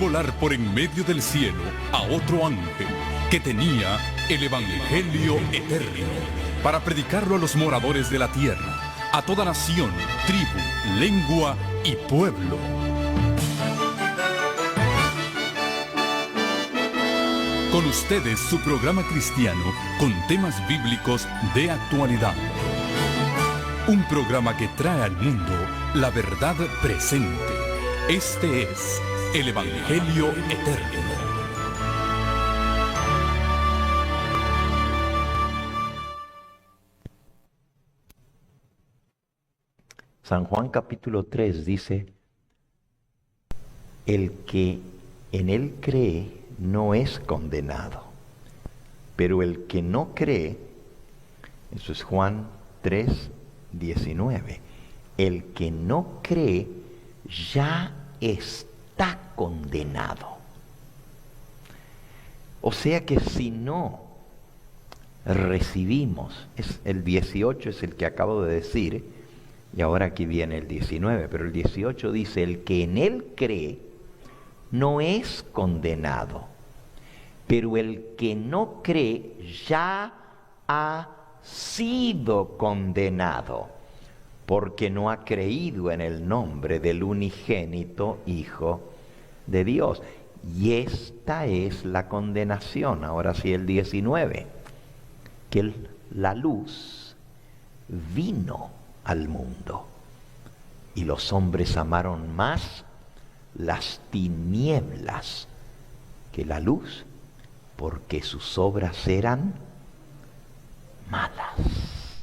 volar por en medio del cielo a otro ángel que tenía el Evangelio eterno para predicarlo a los moradores de la tierra, a toda nación, tribu, lengua y pueblo. Con ustedes su programa cristiano con temas bíblicos de actualidad. Un programa que trae al mundo la verdad presente. Este es el Evangelio eterno. San Juan capítulo 3 dice: el que en él cree no es condenado, pero el que no cree, eso es Juan 3, 19, el que no cree ya está condenado. O sea que si no recibimos, el 18 es el que acabo de decir, y ahora aquí viene el 19, pero el 18 dice: el que en él cree no es condenado, pero el que no cree ya ha sido condenado, porque no ha creído en el nombre del unigénito Hijo de Dios. Y esta es la condenación. Ahora sí, el 19, que la luz vino al mundo, y los hombres amaron más las tinieblas que la luz, porque sus obras eran malas.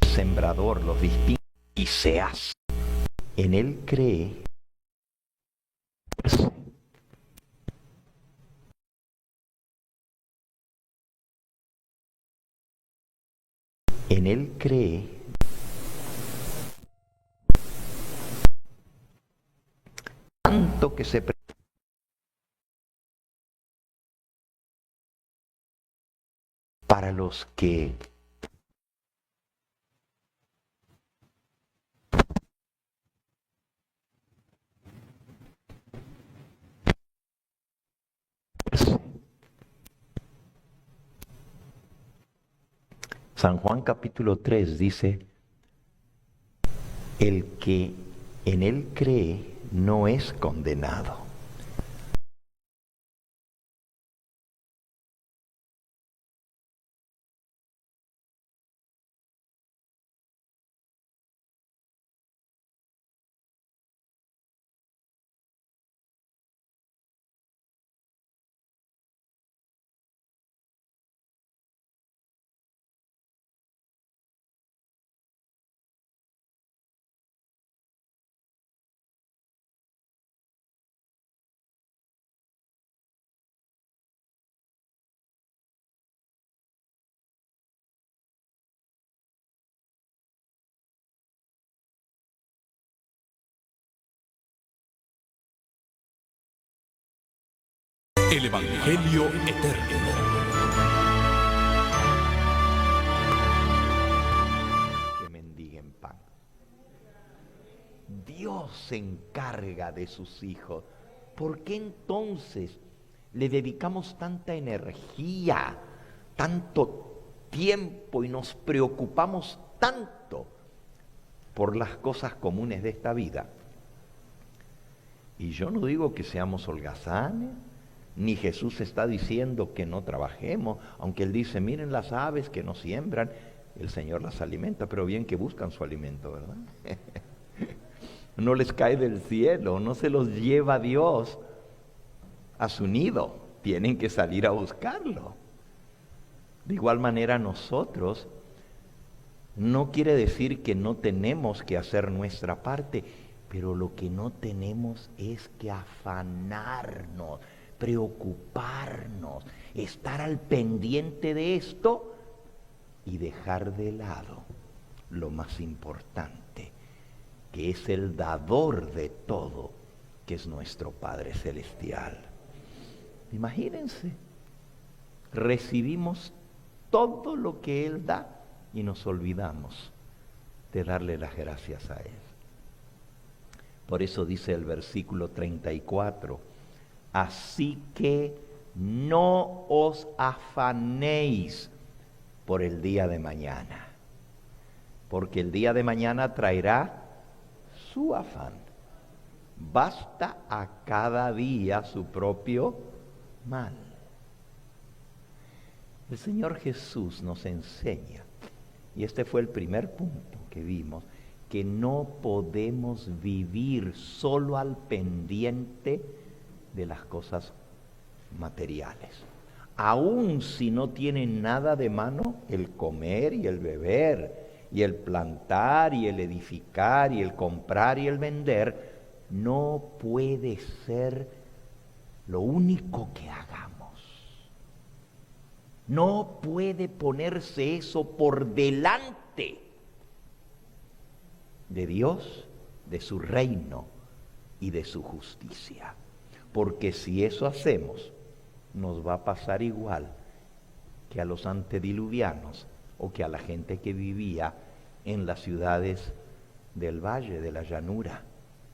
El sembrador los distingue y se hace. En él cree. En él cree tanto que se para los que San Juan capítulo 3 dice: el que en él cree no es condenado. El Evangelio eterno. Que mendiguen pan. Dios se encarga de sus hijos. ¿Por qué entonces le dedicamos tanta energía, tanto tiempo y nos preocupamos tanto por las cosas comunes de esta vida? Y yo no digo que seamos holgazanes, ni Jesús está diciendo que no trabajemos, aunque Él dice: miren las aves que no siembran, el Señor las alimenta, pero bien que buscan su alimento, ¿verdad? No les cae del cielo, no se los lleva Dios a su nido, tienen que salir a buscarlo. De igual manera nosotros, no quiere decir que no tenemos que hacer nuestra parte, pero lo que no tenemos es que afanarnos, preocuparnos, estar al pendiente de esto y dejar de lado lo más importante, que es el dador de todo, que es nuestro Padre Celestial. Imagínense, recibimos todo lo que Él da y nos olvidamos de darle las gracias a Él. Por eso dice el versículo 34, Así que no os afanéis por el día de mañana, porque el día de mañana traerá su afán. Basta a cada día su propio mal. El Señor Jesús nos enseña, y este fue el primer punto que vimos, que no podemos vivir solo al pendiente de las cosas materiales. Aun si no tienen nada de mano, el comer y el beber, y el plantar y el edificar y el comprar y el vender, no puede ser lo único que hagamos. No puede ponerse eso por delante de Dios, de su reino y de su justicia. Porque si eso hacemos, nos va a pasar igual que a los antediluvianos o que a la gente que vivía en las ciudades del valle, de la llanura,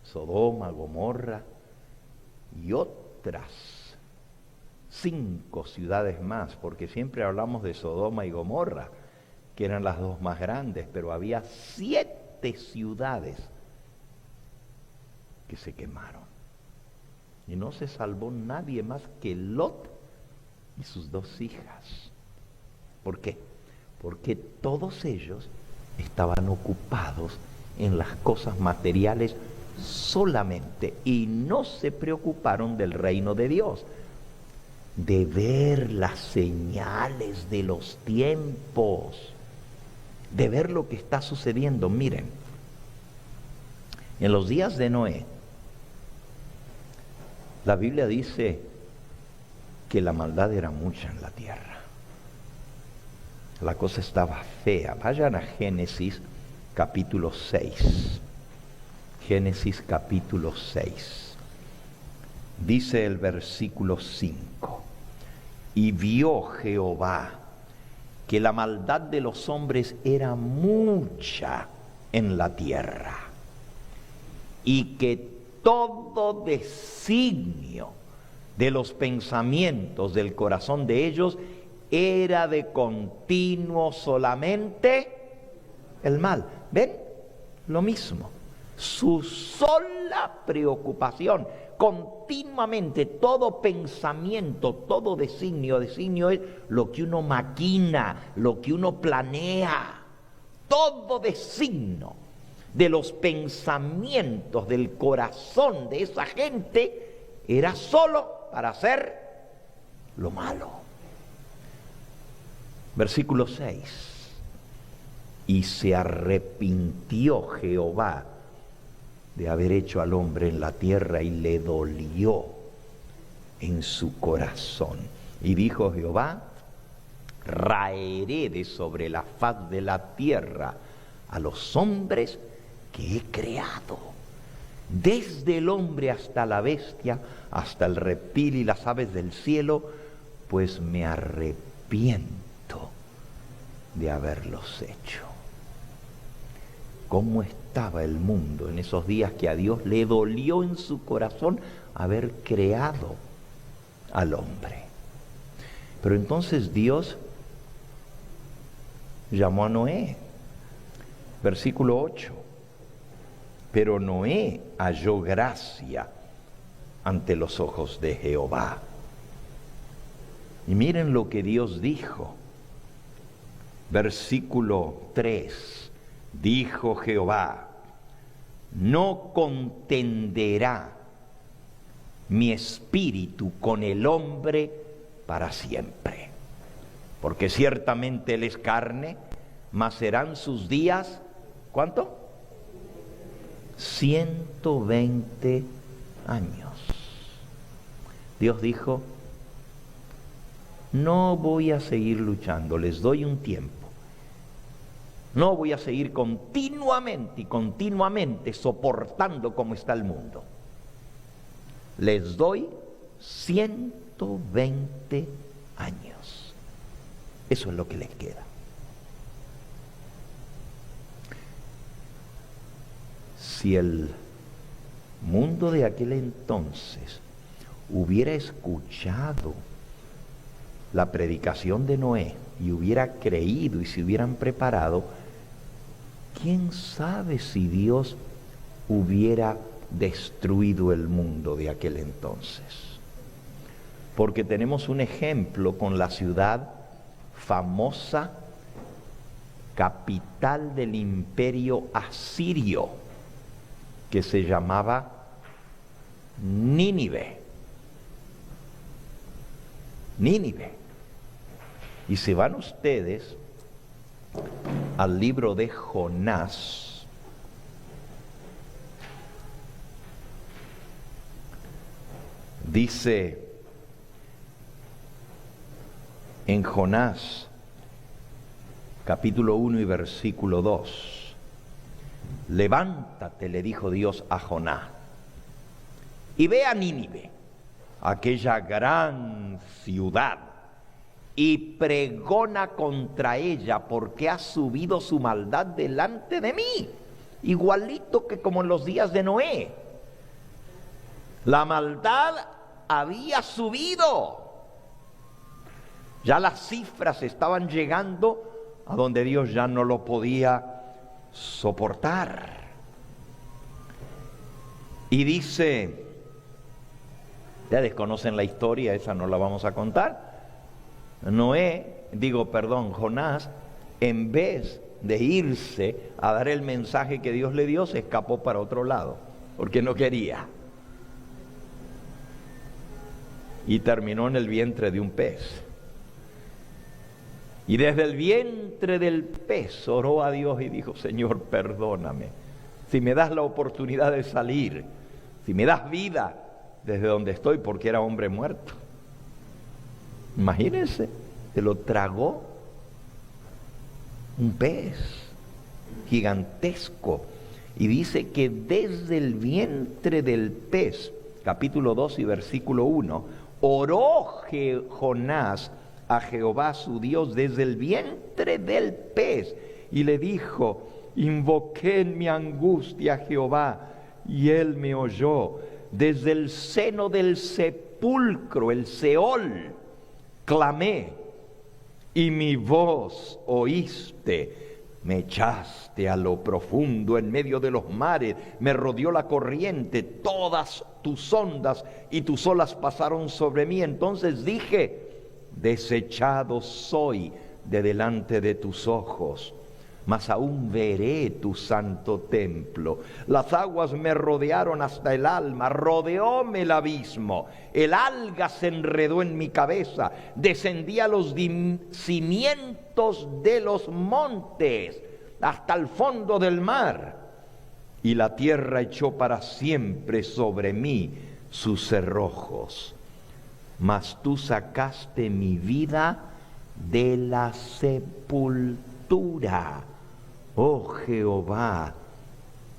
Sodoma, Gomorra y otras 5 ciudades más, porque siempre hablamos de Sodoma y Gomorra, que eran las 2 más grandes, pero había 7 ciudades que se quemaron. Y no se salvó nadie más que Lot y sus 2 hijas. ¿Por qué? Porque todos ellos estaban ocupados en las cosas materiales solamente y no se preocuparon del reino de Dios, de ver las señales de los tiempos, de ver lo que está sucediendo. Miren, en los días de Noé, la Biblia dice que la maldad era mucha en la tierra. La cosa estaba fea. Vayan a Génesis capítulo 6. Génesis capítulo 6. Dice el versículo 5. Y vio Jehová que la maldad de los hombres era mucha en la tierra, y que todo designio de los pensamientos del corazón de ellos era de continuo solamente el mal. ¿Ven? Lo mismo. Su sola preocupación, continuamente, todo pensamiento, todo designio es lo que uno maquina, lo que uno planea. Todo designio de los pensamientos del corazón de esa gente era solo para hacer lo malo. Versículo 6. Y se arrepintió Jehová de haber hecho al hombre en la tierra, y le dolió en su corazón. Y dijo Jehová: raeré de sobre la faz de la tierra a los hombres que he creado, desde el hombre hasta la bestia, hasta el reptil y las aves del cielo, pues me arrepiento de haberlos hecho. ¿Cómo estaba el mundo en esos días que a Dios le dolió en su corazón haber creado al hombre? Pero entonces Dios llamó a Noé. Versículo 8. Pero Noé halló gracia ante los ojos de Jehová. Y miren lo que Dios dijo. Versículo 3. Dijo Jehová: no contenderá mi espíritu con el hombre para siempre, porque ciertamente él es carne, mas serán sus días, ¿cuánto? 120 años. Dios dijo: no voy a seguir luchando, les doy un tiempo. No voy a seguir continuamente soportando como está el mundo. Les doy 120 años. Eso es lo que les queda. Si el mundo de aquel entonces hubiera escuchado la predicación de Noé y hubiera creído y se hubieran preparado, ¿quién sabe si Dios hubiera destruido el mundo de aquel entonces? Porque tenemos un ejemplo con la ciudad famosa, capital del imperio asirio, que se llamaba Nínive. Nínive. Y si van ustedes al libro de Jonás, dice en Jonás, capítulo 1 y versículo 2, levántate, le dijo Dios a Jonás, y ve a Nínive, aquella gran ciudad, y pregona contra ella, porque ha subido su maldad delante de mí, igualito que como en los días de Noé. La maldad había subido. Ya las cifras estaban llegando a donde Dios ya no lo podía soportar. Y dice, ustedes conocen la historia, esa no la vamos a contar. Jonás, en vez de irse a dar el mensaje que Dios le dio, se escapó para otro lado, porque no quería. Y terminó en el vientre de un pez. Y desde el vientre del pez oró a Dios y dijo, Señor, perdóname. Si me das la oportunidad de salir, si me das vida desde donde estoy, porque era hombre muerto. Imagínense, se lo tragó un pez gigantesco. Y dice que desde el vientre del pez, capítulo 2 y versículo 1, oró Jonás a Jehová su Dios desde el vientre del pez, y le dijo, invoqué en mi angustia a Jehová, y él me oyó. Desde el seno del sepulcro, el Seol, clamé, y mi voz oíste. Me echaste a lo profundo en medio de los mares, me rodeó la corriente, todas tus ondas y tus olas pasaron sobre mí. Entonces dije, desechado soy de delante de tus ojos, mas aún veré tu santo templo. Las aguas me rodearon hasta el alma, rodeóme el abismo, el alga se enredó en mi cabeza, descendí a los cimientos de los montes, hasta el fondo del mar, y la tierra echó para siempre sobre mí sus cerrojos. Mas tú sacaste mi vida de la sepultura, oh Jehová,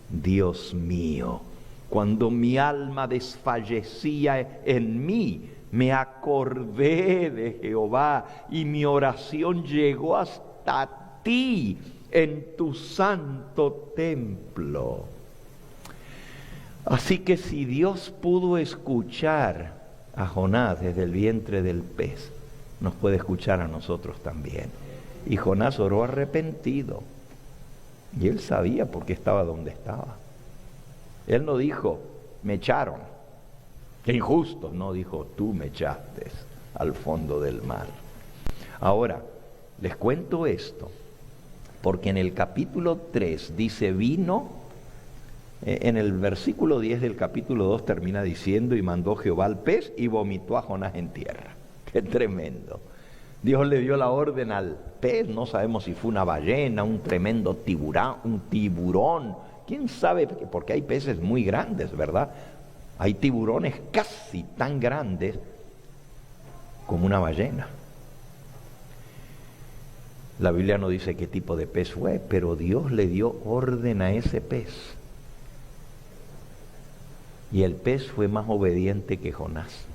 Dios mío. Cuando mi alma desfallecía en mí, me acordé de Jehová, y mi oración llegó hasta ti en tu santo templo. Así que si Dios pudo escuchar a Jonás desde el vientre del pez, nos puede escuchar a nosotros también. Y Jonás oró arrepentido, y él sabía por qué estaba donde estaba. Él no dijo, me echaron, qué injusto. No, dijo, tú me echaste al fondo del mar. Ahora, les cuento esto, porque en el capítulo 3 dice, vino. En el versículo 10 del capítulo 2 termina diciendo, y mandó Jehová al pez y vomitó a Jonás en tierra. ¡Qué tremendo! Dios le dio la orden al pez, no sabemos si fue una ballena, un tremendo tiburón, quién sabe, porque hay peces muy grandes, ¿verdad? Hay tiburones casi tan grandes como una ballena. La Biblia no dice qué tipo de pez fue, pero Dios le dio orden a ese pez. Y el pez fue más obediente que Jonás.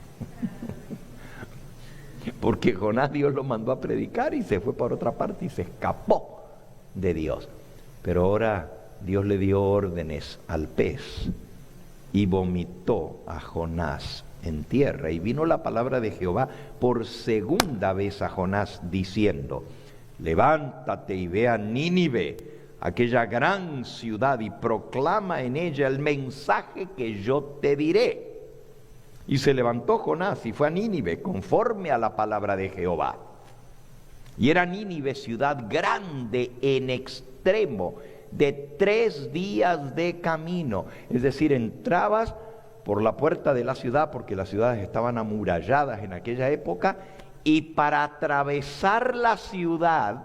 Porque Jonás, Dios lo mandó a predicar y se fue por otra parte y se escapó de Dios. Pero ahora Dios le dio órdenes al pez y vomitó a Jonás en tierra. Y vino la palabra de Jehová por segunda vez a Jonás, diciendo: levántate y ve a Nínive, aquella gran ciudad, y proclama en ella el mensaje que yo te diré. Y se levantó Jonás y fue a Nínive, conforme a la palabra de Jehová. Y era Nínive ciudad grande en extremo, de 3 días de camino. Es decir, entrabas por la puerta de la ciudad, porque las ciudades estaban amuralladas en aquella época, y para atravesar la ciudad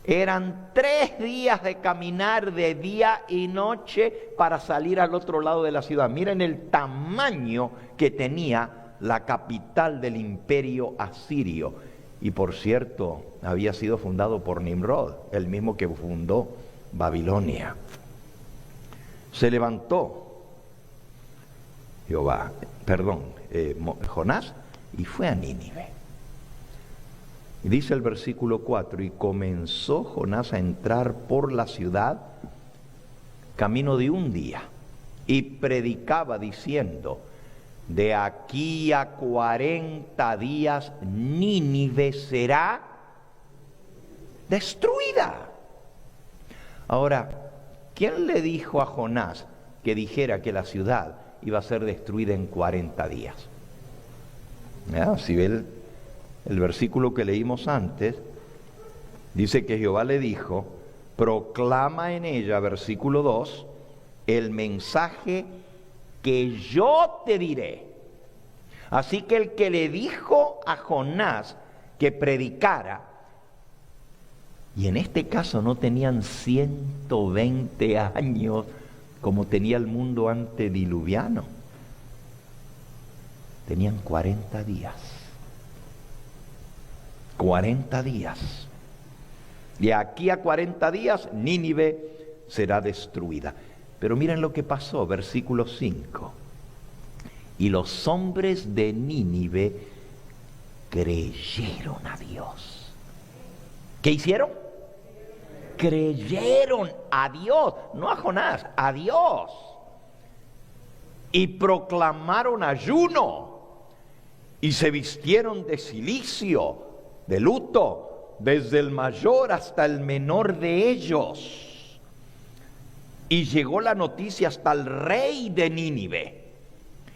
eran 3 días de caminar de día y noche para salir al otro lado de la ciudad. Miren el tamaño que tenía la capital del imperio asirio. Y por cierto, había sido fundado por Nimrod, el mismo que fundó Babilonia. Se levantó Jonás, y fue a Nínive. Y dice el versículo 4: y comenzó Jonás a entrar por la ciudad camino de 1 día, y predicaba diciendo: de aquí a 40 días Nínive será destruida. Ahora, ¿quién le dijo a Jonás que dijera que la ciudad iba a ser destruida en 40 días? Si ve el versículo que leímos antes, dice que Jehová le dijo: proclama en ella, versículo 2, el mensaje que yo te diré. Así que el que le dijo a Jonás que predicara, y en este caso no tenían 120 años como tenía el mundo antediluviano, tenían 40 días. 40 días. De aquí a 40 días Nínive será destruida. Pero miren lo que pasó, versículo 5. Y los hombres de Nínive creyeron a Dios. ¿Qué hicieron? Creyeron a Dios, no a Jonás, a Dios. Y proclamaron ayuno, y se vistieron de cilicio, de luto, desde el mayor hasta el menor de ellos. Y llegó la noticia hasta el rey de Nínive,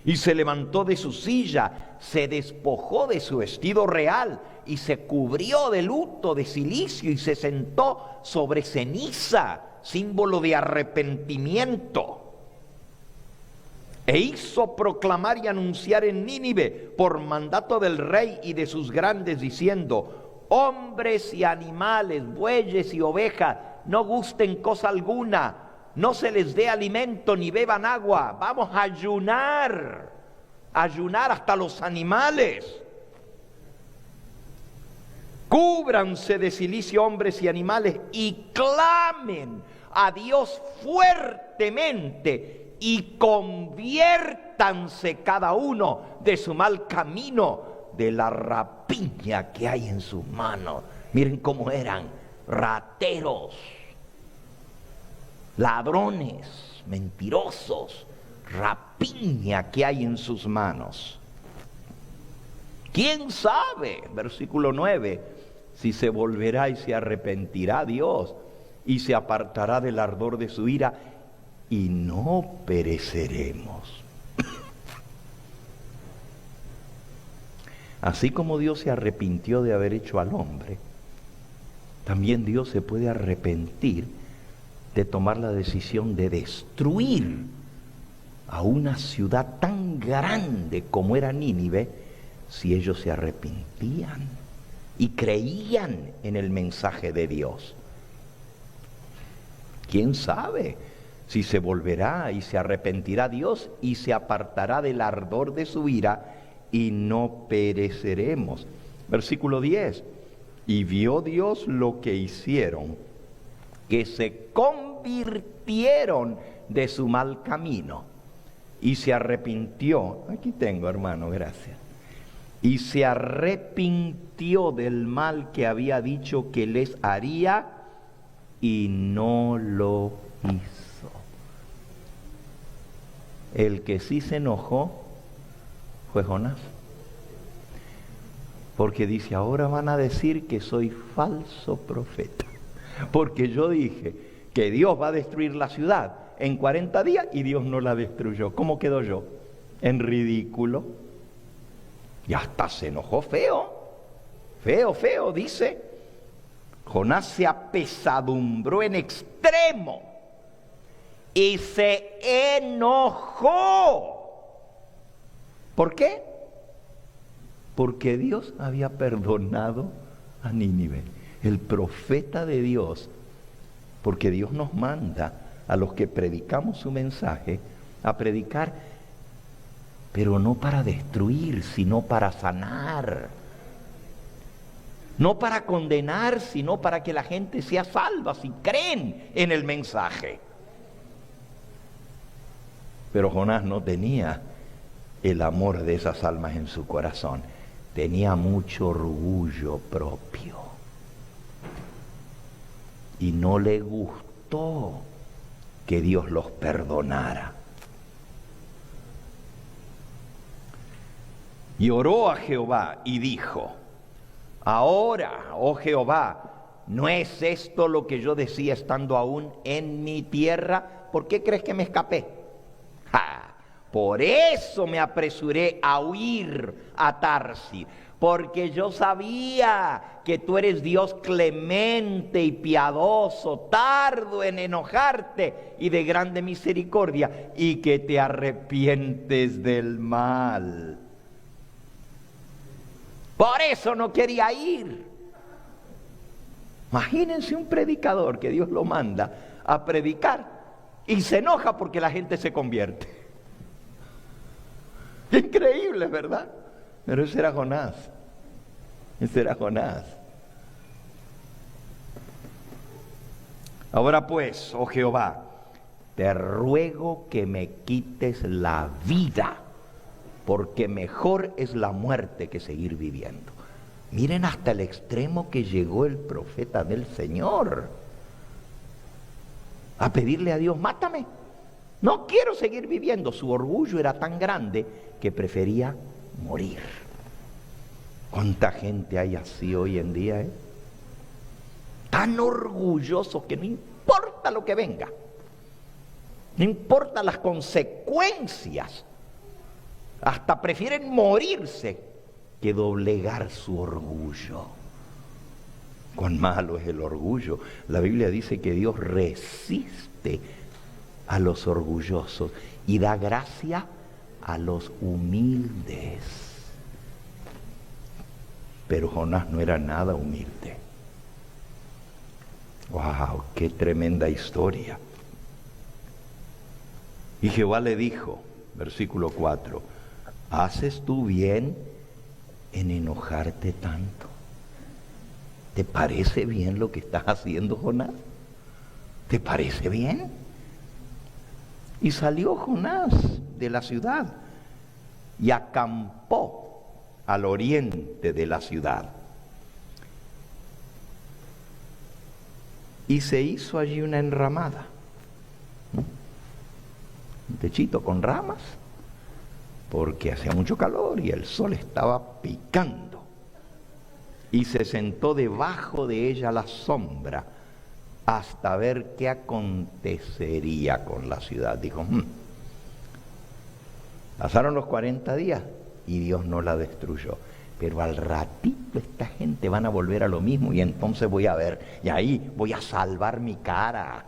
y se levantó de su silla, se despojó de su vestido real, y se cubrió de luto, de cilicio, y se sentó sobre ceniza, símbolo de arrepentimiento. E hizo proclamar y anunciar en Nínive, por mandato del rey y de sus grandes, diciendo: hombres y animales, bueyes y ovejas, no gusten cosa alguna, no se les dé alimento ni beban agua. Vamos a ayunar hasta los animales. Cúbranse de cilicio hombres y animales, y clamen a Dios fuertemente, y conviértanse cada uno de su mal camino, de la rapiña que hay en sus manos. Miren cómo eran: rateros, ladrones, mentirosos, rapiña que hay en sus manos. ¿Quién sabe? Versículo 9: si se volverá y se arrepentirá Dios, y se apartará del ardor de su ira, y no pereceremos. Así como Dios se arrepintió de haber hecho al hombre, también Dios se puede arrepentir de tomar la decisión de destruir a una ciudad tan grande como era Nínive, si ellos se arrepentían y creían en el mensaje de Dios. ¿Quién sabe si se volverá y se arrepentirá Dios y se apartará del ardor de su ira, y no pereceremos? Versículo 10: y vio Dios lo que hicieron, que se convirtieron de su mal camino, y se arrepintió. Aquí tengo, hermano, gracias. Y se arrepintió del mal que había dicho que les haría, y no lo hizo. El que sí se enojó fue Jonás. Porque dice, ahora van a decir que soy falso profeta. Porque yo dije que Dios va a destruir la ciudad en 40 días y Dios no la destruyó. ¿Cómo quedo yo? En ridículo. Y hasta se enojó feo. Feo, feo, dice. Jonás se apesadumbró en extremo y se enojó. ¿Por qué? Porque Dios había perdonado a Nínive, el profeta de Dios. Porque Dios nos manda a los que predicamos su mensaje a predicar, pero no para destruir, sino para sanar. No para condenar, sino para que la gente sea salva si creen en el mensaje. Pero Jonás no tenía el amor de esas almas en su corazón. Tenía mucho orgullo propio. Y no le gustó que Dios los perdonara. Y oró a Jehová y dijo, ahora, oh Jehová, ¿no es esto lo que yo decía estando aún en mi tierra? ¿Por qué crees que me escapé? ¡Ja! Por eso me apresuré a huir a Tarsis, porque yo sabía que tú eres Dios clemente y piadoso, tardo en enojarte y de grande misericordia, y que te arrepientes del mal. Por eso no quería ir. Imagínense un predicador que Dios lo manda a predicar y se enoja porque la gente se convierte. Increíble, ¿verdad? Pero ese era Jonás. Ese era Jonás. Ahora pues, oh Jehová, te ruego que me quites la vida, porque mejor es la muerte que seguir viviendo. Miren hasta el extremo que llegó el profeta del Señor. A pedirle a Dios, mátame. No quiero seguir viviendo. Su orgullo era tan grande que prefería morir. ¿Cuánta gente hay así hoy en día? Tan orgullosos que no importa lo que venga. No importa las consecuencias. Hasta prefieren morirse que doblegar su orgullo. Cuán malo es el orgullo. La Biblia dice que Dios resiste a los orgullosos y da gracia a los humildes. Pero Jonás no era nada humilde. ¡Wow! ¡Qué tremenda historia! Y Jehová le dijo, versículo 4, ¿haces tú bien en enojarte tanto? ¿Te parece bien lo que estás haciendo, Jonás? ¿Te parece bien? Y salió Jonás de la ciudad y acampó al oriente de la ciudad. Y se hizo allí una enramada, un techito con ramas, porque hacía mucho calor y el sol estaba picando. Y se sentó debajo de ella a la sombra hasta ver qué acontecería con la ciudad. Dijo, pasaron los 40 días y Dios no la destruyó. Pero al ratito esta gente van a volver a lo mismo y entonces voy a ver, y ahí voy a salvar mi cara.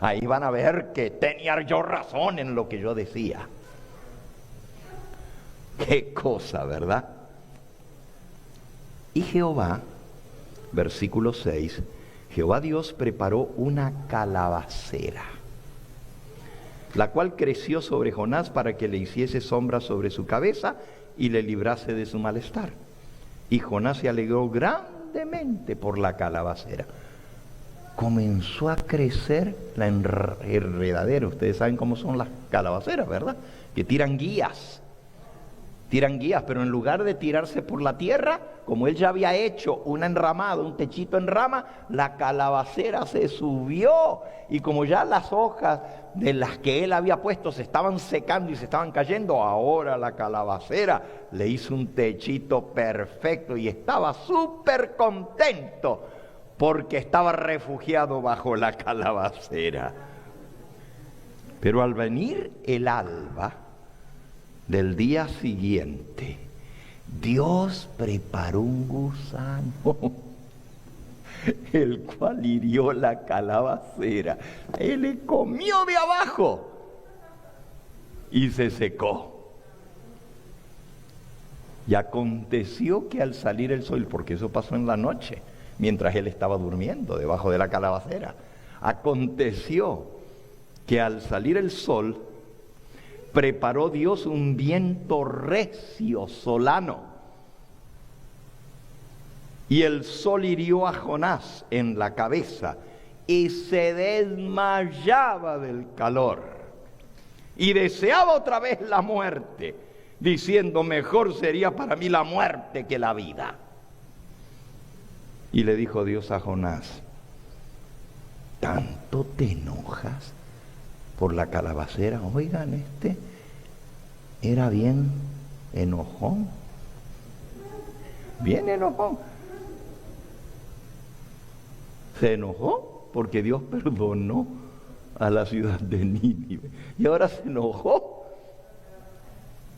Ahí van a ver que tenía yo razón en lo que yo decía. Qué cosa, ¿verdad? Y Jehová, versículo 6, Jehová Dios preparó una calabacera, la cual creció sobre Jonás para que le hiciese sombra sobre su cabeza y le librase de su malestar. Y Jonás se alegró grandemente por la calabacera. Comenzó a crecer la enredadera. Ustedes saben cómo son las calabaceras, ¿verdad? Que tiran guías. tiran guías, pero en lugar de tirarse por la tierra, como él ya había hecho una enramada, un techito en rama, la calabacera se subió, y como ya las hojas de las que él había puesto se estaban secando y se estaban cayendo, ahora la calabacera le hizo un techito perfecto y estaba súper contento porque estaba refugiado bajo la calabacera. Pero al venir el alba del día siguiente, Dios preparó un gusano, el cual hirió la calabacera. Él le comió de abajo y se secó. Y aconteció que al salir el sol, porque eso pasó en la noche, mientras él estaba durmiendo debajo de la calabacera, aconteció que al salir el sol, preparó Dios un viento recio solano, y el sol hirió a Jonás en la cabeza y se desmayaba del calor y deseaba otra vez la muerte, diciendo: mejor sería para mí la muerte que la vida. Y le dijo Dios a Jonás: ¿tanto te enojas por la calabacera? Oigan, este era bien enojón, bien enojón. Se enojó porque Dios perdonó a la ciudad de Nínive, y ahora se enojó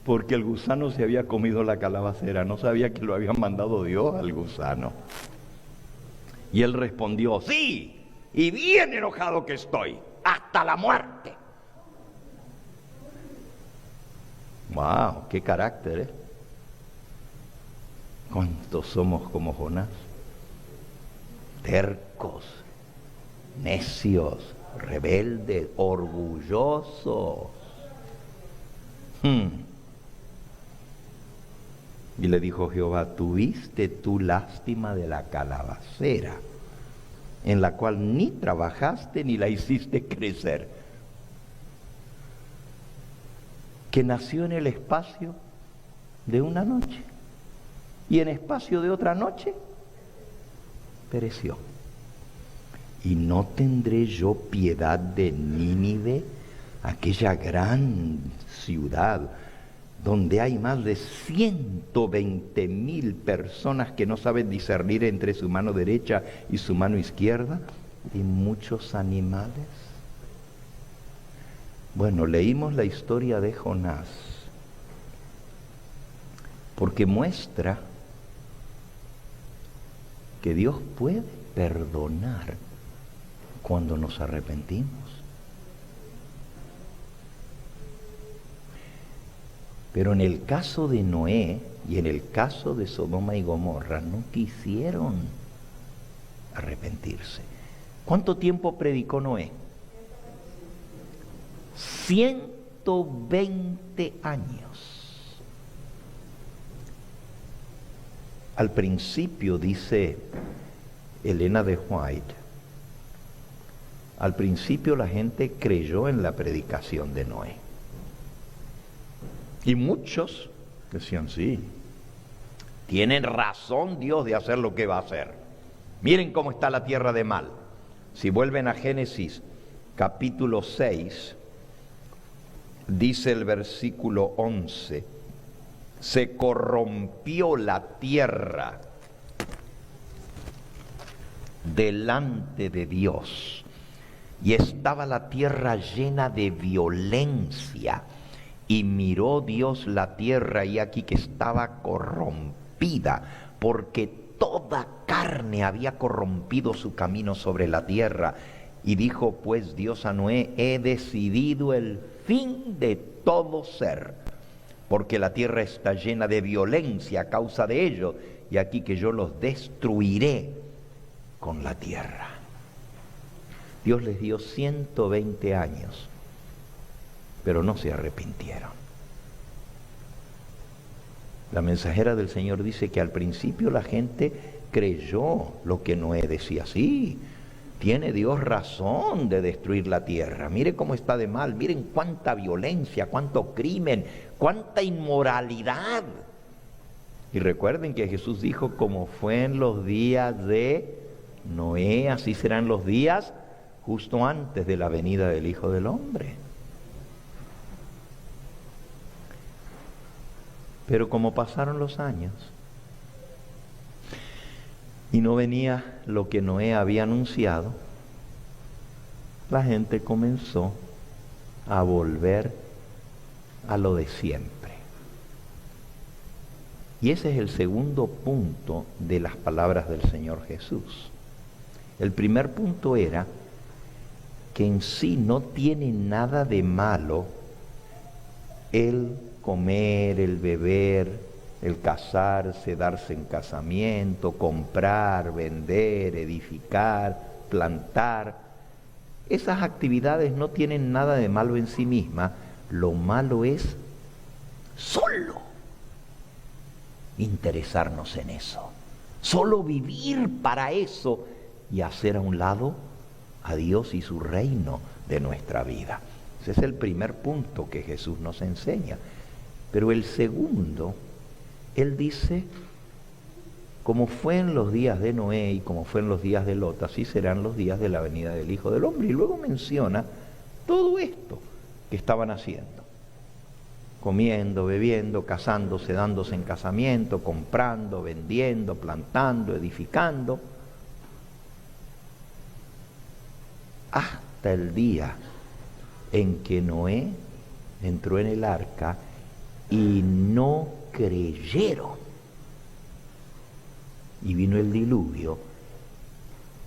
porque el gusano se había comido la calabacera. No sabía que lo había mandado Dios al gusano. Y él respondió: sí, y bien enojado que estoy, hasta la muerte. ¡Wow! ¡Qué carácter, eh! ¿Cuántos somos como Jonás? Tercos, necios, rebeldes, orgullosos. Y le dijo Jehová: ¿tuviste tú lástima de la calabacera, en la cual ni trabajaste ni la hiciste crecer, que nació en el espacio de una noche, y en espacio de otra noche pereció? ¿Y no tendré yo piedad de Nínive, aquella gran ciudad donde hay más de 120,000 personas que no saben discernir entre su mano derecha y su mano izquierda, y muchos animales? Bueno, leímos la historia de Jonás porque muestra que Dios puede perdonar cuando nos arrepentimos. Pero en el caso de Noé y en el caso de Sodoma y Gomorra no quisieron arrepentirse. ¿Cuánto tiempo predicó Noé? 120 años. Al principio, dice Elena de White, al principio la gente creyó en la predicación de Noé. Y muchos decían: sí, tienen razón Dios de hacer lo que va a hacer. Miren cómo está la tierra de mal. Si vuelven a Génesis capítulo 6, dice el versículo 11: se corrompió la tierra delante de Dios, y estaba la tierra llena de violencia. Y miró Dios la tierra, y aquí que estaba corrompida, porque toda carne había corrompido su camino sobre la tierra. Y dijo pues Dios a Noé: he decidido el fin de todo ser, porque la tierra está llena de violencia a causa de ello, y aquí que yo los destruiré con la tierra. Dios les dio 120 años, pero no se arrepintieron. La mensajera del Señor dice que al principio la gente creyó lo que Noé decía. Sí, tiene Dios razón de destruir la tierra. Mire cómo está de mal, miren cuánta violencia, cuánto crimen, cuánta inmoralidad. Y recuerden que Jesús dijo, como fue en los días de Noé, así serán los días justo antes de la venida del Hijo del Hombre. Pero como pasaron los años y no venía lo que Noé había anunciado, la gente comenzó a volver a lo de siempre. Y ese es el segundo punto de las palabras del Señor Jesús. El primer punto era que en sí no tiene nada de malo el comer, el beber, el casarse, darse en casamiento, comprar, vender, edificar, plantar. Esas actividades no tienen nada de malo en sí mismas. Lo malo es solo interesarnos en eso, solo vivir para eso y hacer a un lado a Dios y su reino de nuestra vida. Ese es el primer punto que Jesús nos enseña. Pero el segundo, Él dice, como fue en los días de Noé y como fue en los días de Lot, así serán los días de la venida del Hijo del Hombre. Y luego menciona todo esto que estaban haciendo: comiendo, bebiendo, casándose, dándose en casamiento, comprando, vendiendo, plantando, edificando, hasta el día en que Noé entró en el arca y no creyeron. Y vino el diluvio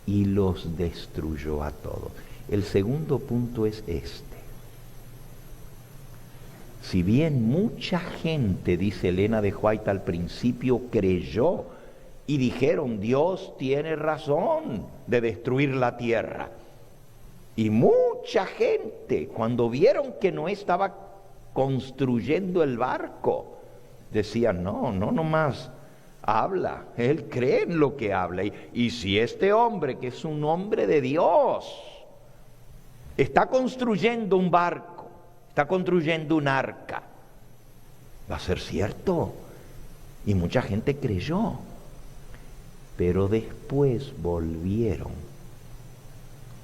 y los destruyó a todos. El segundo punto es este. Si bien mucha gente, dice Elena de White al principio, creyó y dijeron, Dios tiene razón de destruir la tierra. Y mucha gente, cuando vieron que Noé estaba construyendo el barco, decían, no más habla, él cree en lo que habla. Y si este hombre, que es un hombre de Dios, está construyendo un barco, está construyendo un arca, va a ser cierto. Y mucha gente creyó. Pero después volvieron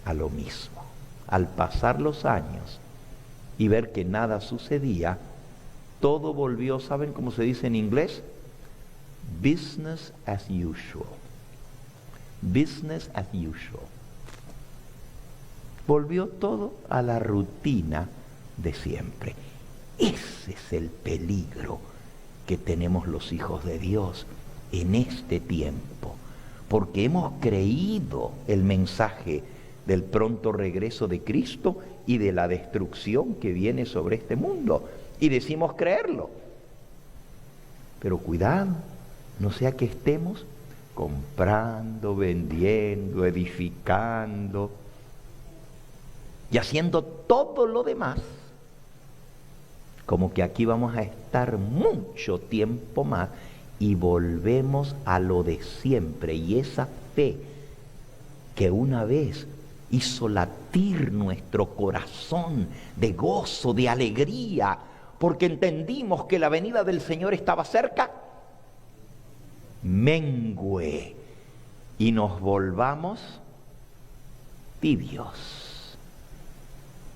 a lo mismo. Al pasar los años y ver que nada sucedía, todo volvió, ¿saben cómo se dice en inglés? Business as usual. Business as usual. Volvió todo a la rutina de siempre. Ese es el peligro que tenemos los hijos de Dios en este tiempo, porque hemos creído el mensaje del pronto regreso de Cristo y de la destrucción que viene sobre este mundo, y decimos creerlo. Pero cuidado, no sea que estemos comprando, vendiendo, edificando y haciendo todo lo demás, como que aquí vamos a estar mucho tiempo más y volvemos a lo de siempre. Y esa fe que una vez hizo latir nuestro corazón de gozo, de alegría, porque entendimos que la venida del Señor estaba cerca, mengüe y nos volvamos tibios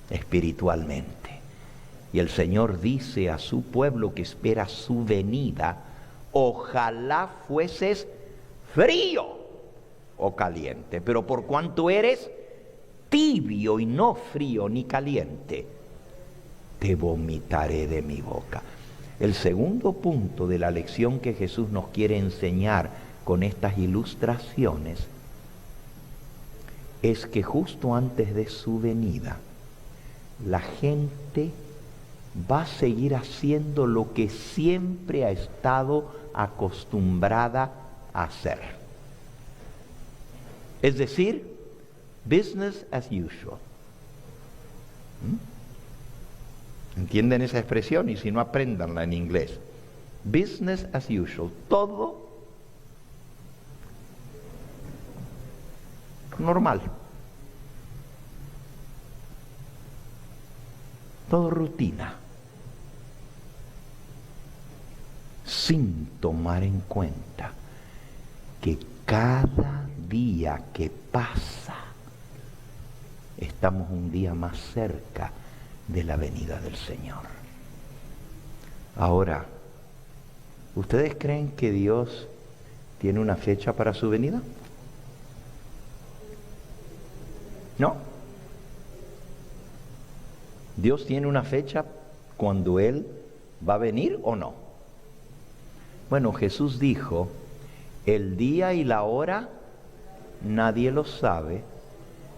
espiritualmente. Y el Señor dice a su pueblo que espera su venida, ojalá fueses frío o caliente, pero por cuanto eres tibio y no frío ni caliente, te vomitaré de mi boca. El segundo punto de la lección que Jesús nos quiere enseñar con estas ilustraciones es que justo antes de su venida, la gente va a seguir haciendo lo que siempre ha estado acostumbrada a hacer. Es decir, business as usual. ¿Entienden esa expresión? Y si no, apréndanla en inglés. Business as usual. Todo normal. todo rutina, sin tomar en cuenta que cada día que pasa estamos un día más cerca de la venida del Señor. Ahora, ¿ustedes creen que Dios tiene una fecha para su venida? No. ¿Dios tiene una fecha cuando Él va a venir o no? Bueno, Jesús dijo, el día y la hora nadie lo sabe,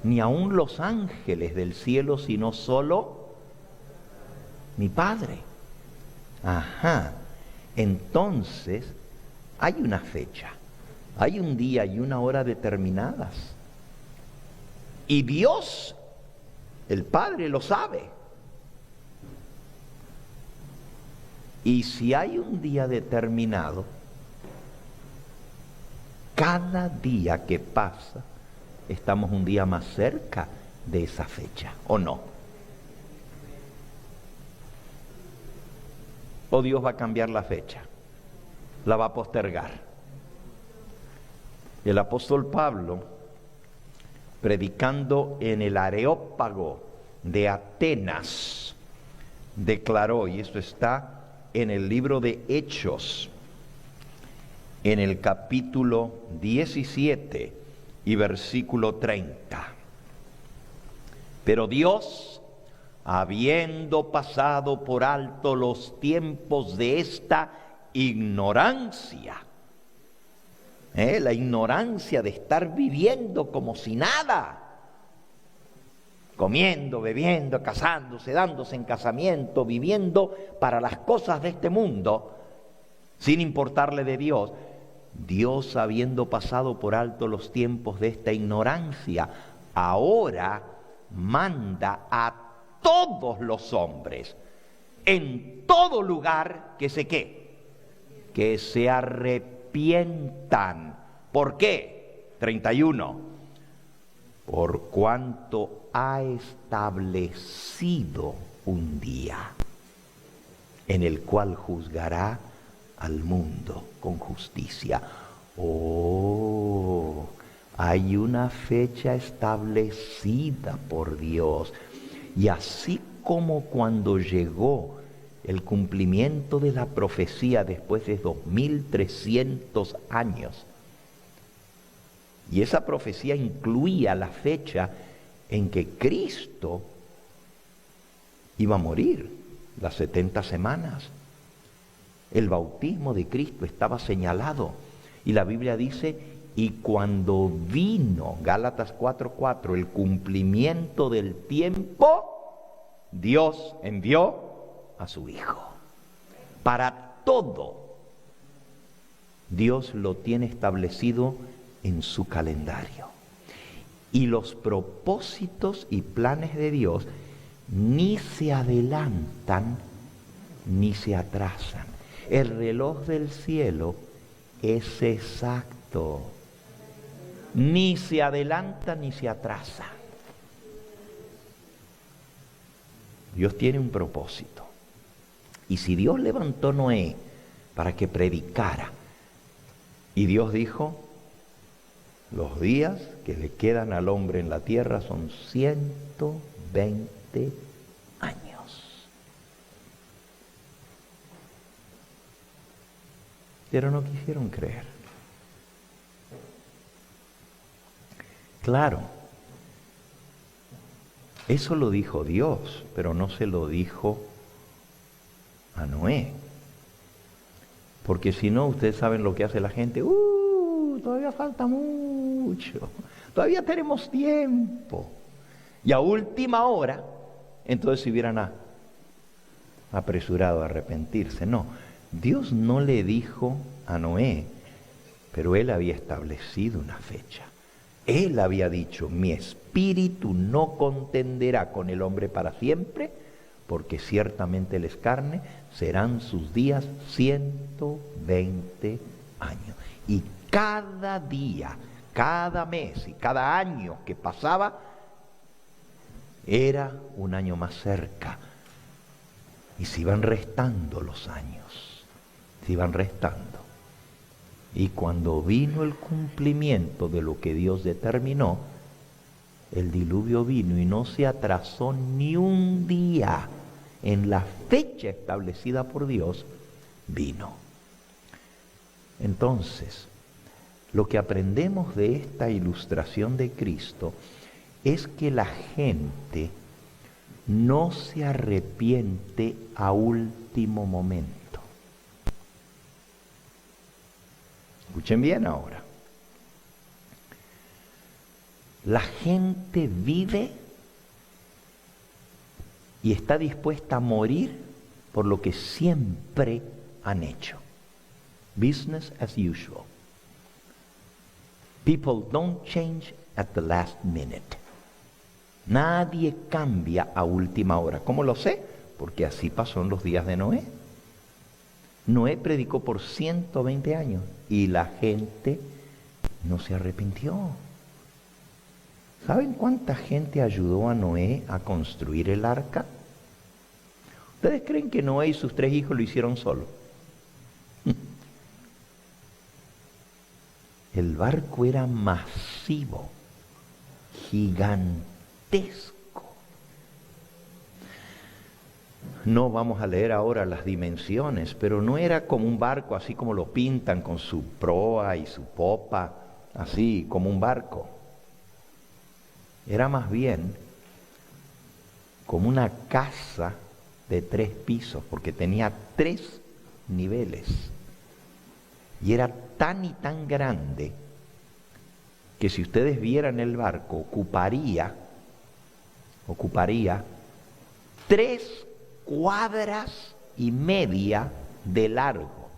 ni aun los ángeles del cielo, sino solo mi Padre. Ajá. Entonces, hay una fecha, hay un día y una hora determinadas. Y Dios, el Padre, lo sabe. Y si hay un día determinado, cada día que pasa, estamos un día más cerca de esa fecha, ¿o no? ¿O Dios va a cambiar la fecha? ¿La va a postergar? El apóstol Pablo, predicando en el Areópago de Atenas, declaró, y esto está en el libro de Hechos, en el capítulo 17 y versículo 30. Pero Dios, habiendo pasado por alto los tiempos de esta ignorancia, la ignorancia de estar viviendo como si nada, comiendo, bebiendo, casándose, dándose en casamiento, viviendo para las cosas de este mundo, sin importarle de Dios. Dios, habiendo pasado por alto los tiempos de esta ignorancia, ahora manda a todos los hombres, en todo lugar, que se arrepientan. ¿Por qué? 31. Por cuanto ha establecido un día en el cual juzgará al mundo con justicia. Oh, hay una fecha establecida por Dios. Y así como cuando llegó el cumplimiento de la profecía después de 2300 años, y esa profecía incluía la fecha en que Cristo iba a morir, las 70 semanas. El bautismo de Cristo estaba señalado. Y la Biblia dice, y cuando vino, Gálatas 4:4, el cumplimiento del tiempo, Dios envió a su Hijo. Para todo, Dios lo tiene establecido en su calendario. Y los propósitos y planes de Dios ni se adelantan ni se atrasan. El reloj del cielo es exacto. Ni se adelanta ni se atrasa. Dios tiene un propósito. Y si Dios levantó a Noé para que predicara, y Dios dijo, los días que le quedan al hombre en la tierra son 120 años. Pero no quisieron creer. Claro, eso lo dijo Dios, pero no se lo dijo a Noé. Porque si no, ustedes saben lo que hace la gente. Todavía falta mucho. Todavía tenemos tiempo. Y a última hora, entonces se hubieran apresurado a arrepentirse. No, Dios no le dijo a Noé, pero Él había establecido una fecha. Él había dicho, mi espíritu no contenderá con el hombre para siempre, porque ciertamente él es carne, serán sus días 120 años. Y cada día, cada mes y cada año que pasaba, era un año más cerca Y se iban restando los años, se iban restando. Y cuando vino el cumplimiento de lo que Dios determinó, el diluvio vino y no se atrasó ni un día en la fecha establecida por Dios, vino. Entonces, lo que aprendemos de esta ilustración de Cristo es que la gente no se arrepiente a último momento. Escuchen bien ahora. La gente vive y está dispuesta a morir por lo que siempre han hecho. Business as usual. People don't change at the last minute. Nadie cambia a última hora. ¿Cómo lo sé? Porque así pasó en los días de Noé. Noé predicó por 120 años y la gente no se arrepintió. ¿Saben cuánta gente ayudó a Noé a construir el arca? ¿Ustedes creen que Noé y sus 3 hijos lo hicieron solo? El barco era masivo, gigantesco. No vamos a leer ahora las dimensiones, pero no era como un barco así como lo pintan con su proa y su popa, así como un barco. Era más bien como una casa de 3 pisos, porque tenía 3 niveles. Y era tan y tan grande que si ustedes vieran el barco, ocuparía 3 cuadras y media de largo.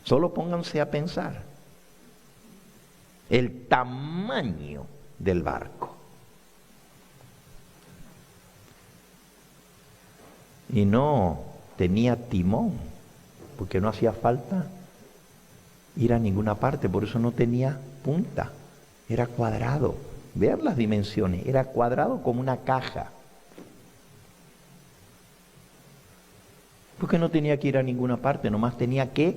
Solo pónganse a pensar el tamaño del barco. Y no tenía timón, porque no hacía falta ir a ninguna parte, por eso no tenía punta, era cuadrado. Vean las dimensiones, era cuadrado como una caja. Porque no tenía que ir a ninguna parte, nomás tenía que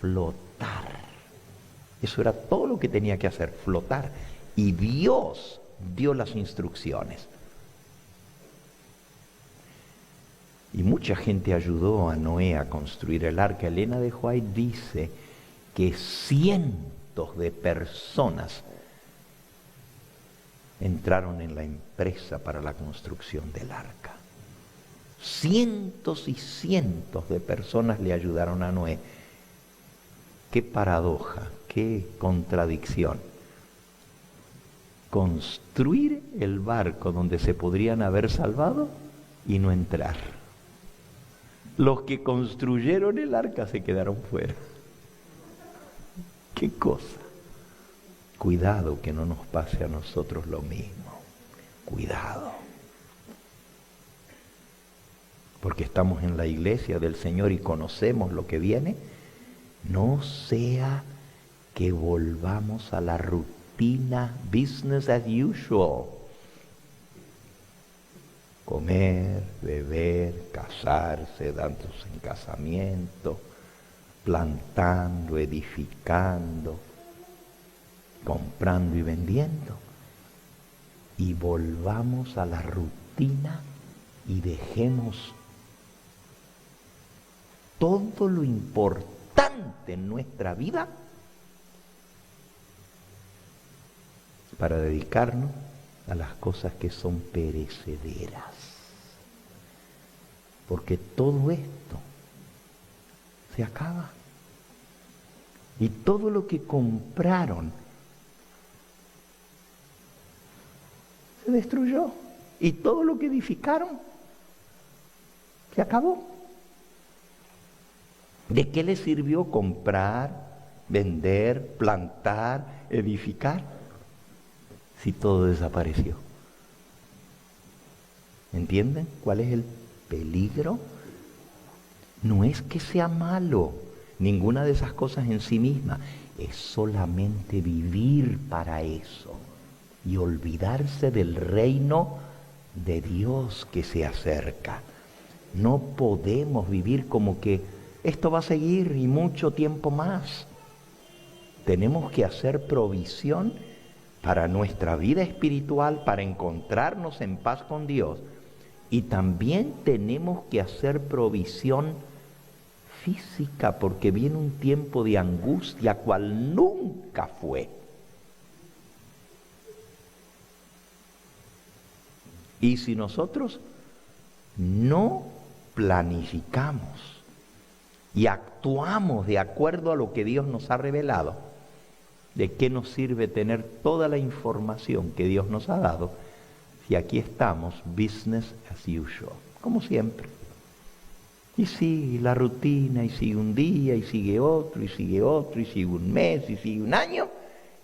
flotar. Eso era todo lo que tenía que hacer, flotar. Y Dios dio las instrucciones. Y mucha gente ayudó a Noé a construir el arca. Elena de White dice que cientos de personas entraron en la empresa para la construcción del arca. Cientos y cientos de personas le ayudaron a Noé. Qué paradoja, qué contradicción. Construir el barco donde se podrían haber salvado y no entrar. Los que construyeron el arca se quedaron fuera. ¿Qué cosa? Cuidado que no nos pase a nosotros lo mismo. Cuidado. Porque estamos en la iglesia del Señor y conocemos lo que viene. No sea que volvamos a la rutina, business as usual. Comer, beber, casarse, dándose en casamiento, plantando, edificando, comprando y vendiendo. Y volvamos a la rutina y dejemos todo lo importante en nuestra vida para dedicarnos a las cosas que son perecederas. Porque todo esto se acaba. Y todo lo que compraron se destruyó. Y todo lo que edificaron se acabó. ¿De qué les sirvió comprar, vender, plantar, edificar? Si todo desapareció. ¿Entienden cuál es el peligro? No es que sea malo, ninguna de esas cosas en sí misma, es solamente vivir para eso y olvidarse del reino de Dios que se acerca. No podemos vivir como que esto va a seguir y mucho tiempo más. Tenemos que hacer provisión para nuestra vida espiritual, para encontrarnos en paz con Dios. Y también tenemos que hacer provisión física, porque viene un tiempo de angustia cual nunca fue. Y si nosotros no planificamos y actuamos de acuerdo a lo que Dios nos ha revelado, ¿de qué nos sirve tener toda la información que Dios nos ha dado si aquí estamos business as usual, como siempre? Y sigue la rutina, y sigue un día, y sigue otro, y sigue otro, y sigue un mes, y sigue un año.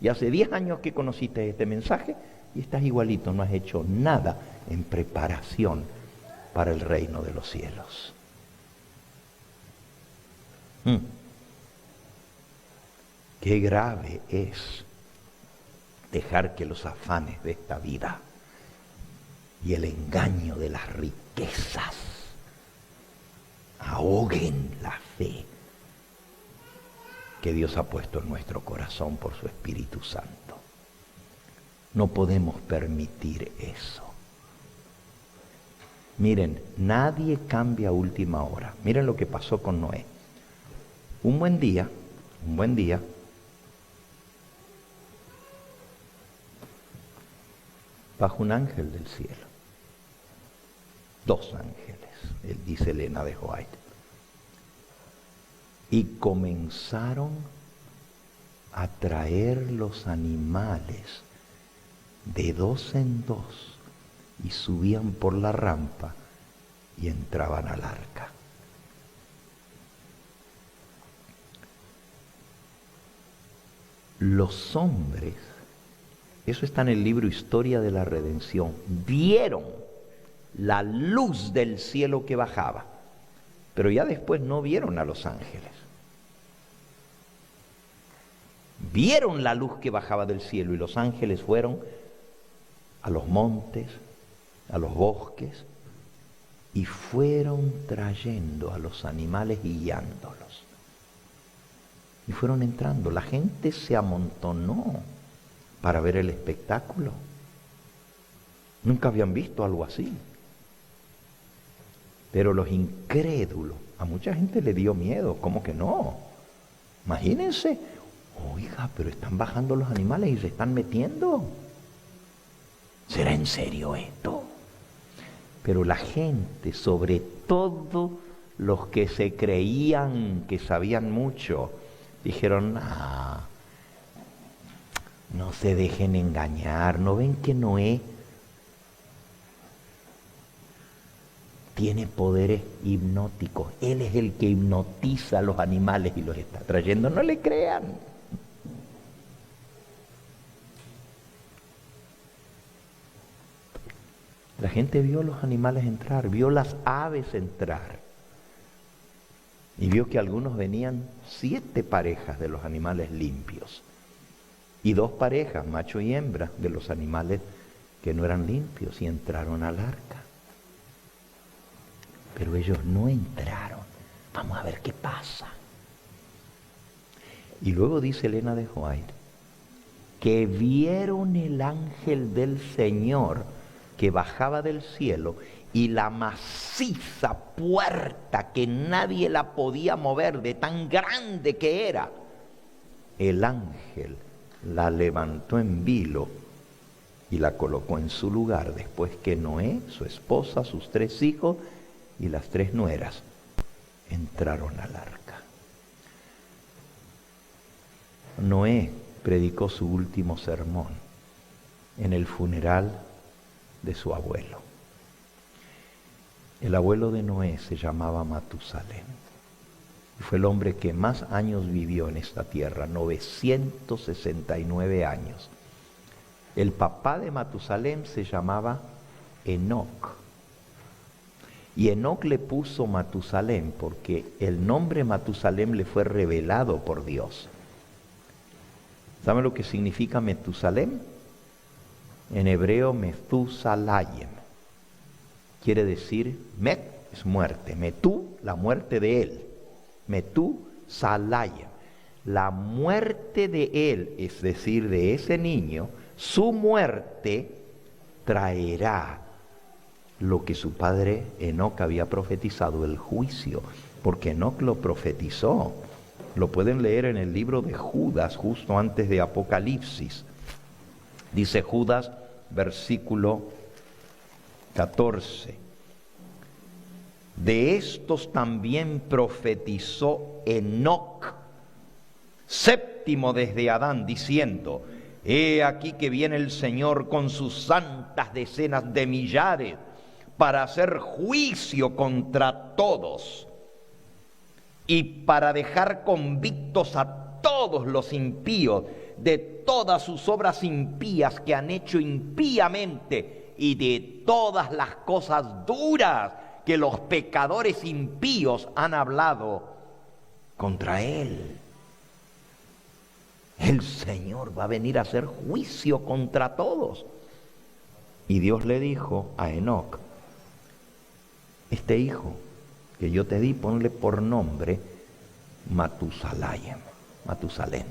Y hace 10 años que conociste este mensaje y estás igualito, no has hecho nada en preparación para el reino de los cielos. Qué grave es dejar que los afanes de esta vida y el engaño de las riquezas ahoguen la fe que Dios ha puesto en nuestro corazón por su Espíritu Santo. No podemos permitir eso. Miren, nadie cambia a última hora. Miren lo que pasó con Noé. Un buen día, bajo un ángel del cielo. 2 ángeles, dice Elena de White. Y comenzaron a traer los animales de 2 en 2 y subían por la rampa y entraban al arca. Los hombres, eso está en el libro Historia de la Redención, vieron la luz del cielo que bajaba, pero ya después no vieron a los ángeles. Vieron la luz que bajaba del cielo y los ángeles fueron a los montes, a los bosques, y fueron trayendo a los animales y guiándolos. Y fueron entrando. La gente se amontonó para ver el espectáculo. Nunca habían visto algo así. Pero los incrédulos, a mucha gente le dio miedo. ¿Cómo que no? Imagínense, oiga, pero están bajando los animales y se están metiendo. ¿Será en serio esto? Pero la gente, sobre todo los que se creían que sabían mucho, dijeron, no se dejen engañar, ¿no ven que Noé tiene poderes hipnóticos? Él es el que hipnotiza a los animales y los está trayendo, no le crean. La gente vio los animales entrar, vio las aves entrar. Y vio que algunos venían 7 parejas de los animales limpios. Y 2 parejas, macho y hembra, de los animales que no eran limpios y entraron al arca. Pero ellos no entraron. Vamos a ver qué pasa. Y luego dice Elena de White que vieron el ángel del Señor que bajaba del cielo y la maciza puerta que nadie la podía mover de tan grande que era. El ángel la levantó en vilo y la colocó en su lugar después que Noé, su esposa, sus 3 hijos y las 3 nueras entraron al arca. Noé predicó su último sermón en el funeral de su abuelo. El abuelo de Noé se llamaba Matusalén. Fue el hombre que más años vivió en esta tierra, 969 años. El papá de Matusalén se llamaba Enoc. Y Enoc le puso Matusalén porque el nombre Matusalén le fue revelado por Dios. ¿Saben lo que significa Metusalén? En hebreo, Methusalayim. Quiere decir, Met es muerte. Metú, la muerte de él. Metú Salayem. La muerte de él, es decir, de ese niño, su muerte traerá lo que su padre Enoc había profetizado, el juicio, porque Enoc lo profetizó. Lo pueden leer en el libro de Judas, justo antes de Apocalipsis. Dice Judas, versículo 14. De estos también profetizó Enoc, séptimo desde Adán, diciendo: he aquí que viene el Señor con sus santas decenas de millares para hacer juicio contra todos y para dejar convictos a todos los impíos de todas sus obras impías que han hecho impíamente y de todas las cosas duras que los pecadores impíos han hablado contra él. El Señor va a venir a hacer juicio contra todos. Y Dios le dijo a Enoc: este hijo que yo te di, ponle por nombre Matusalayem, Matusalén.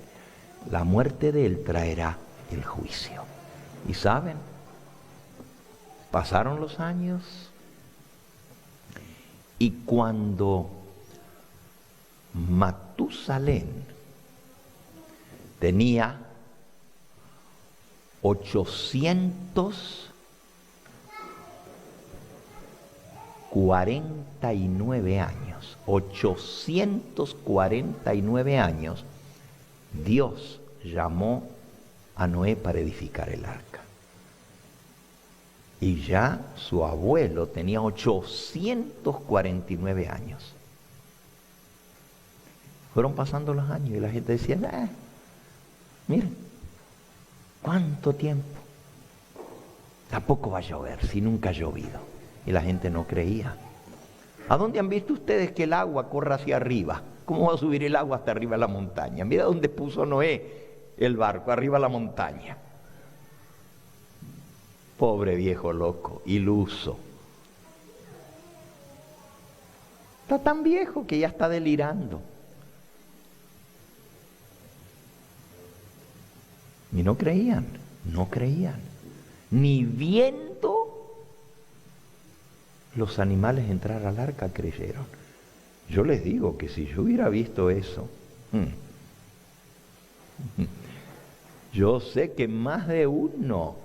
La muerte de él traerá el juicio. ¿Y saben? Pasaron los años y cuando Matusalén tenía 849 años. 849 años, Dios llamó a Noé para edificar el arca. Y ya su abuelo tenía 849 años. Fueron pasando los años y la gente decía: miren, ¿cuánto tiempo? Tampoco va a llover si nunca ha llovido. Y la gente no creía. ¿A dónde han visto ustedes que el agua corra hacia arriba? ¿Cómo va a subir el agua hasta arriba de la montaña? Mira dónde puso Noé el barco, arriba de la montaña. Pobre viejo loco, iluso. Está tan viejo que ya está delirando. Y no creían. Ni viendo los animales entrar al arca creyeron. Yo les digo que si yo hubiera visto eso, yo sé que más de uno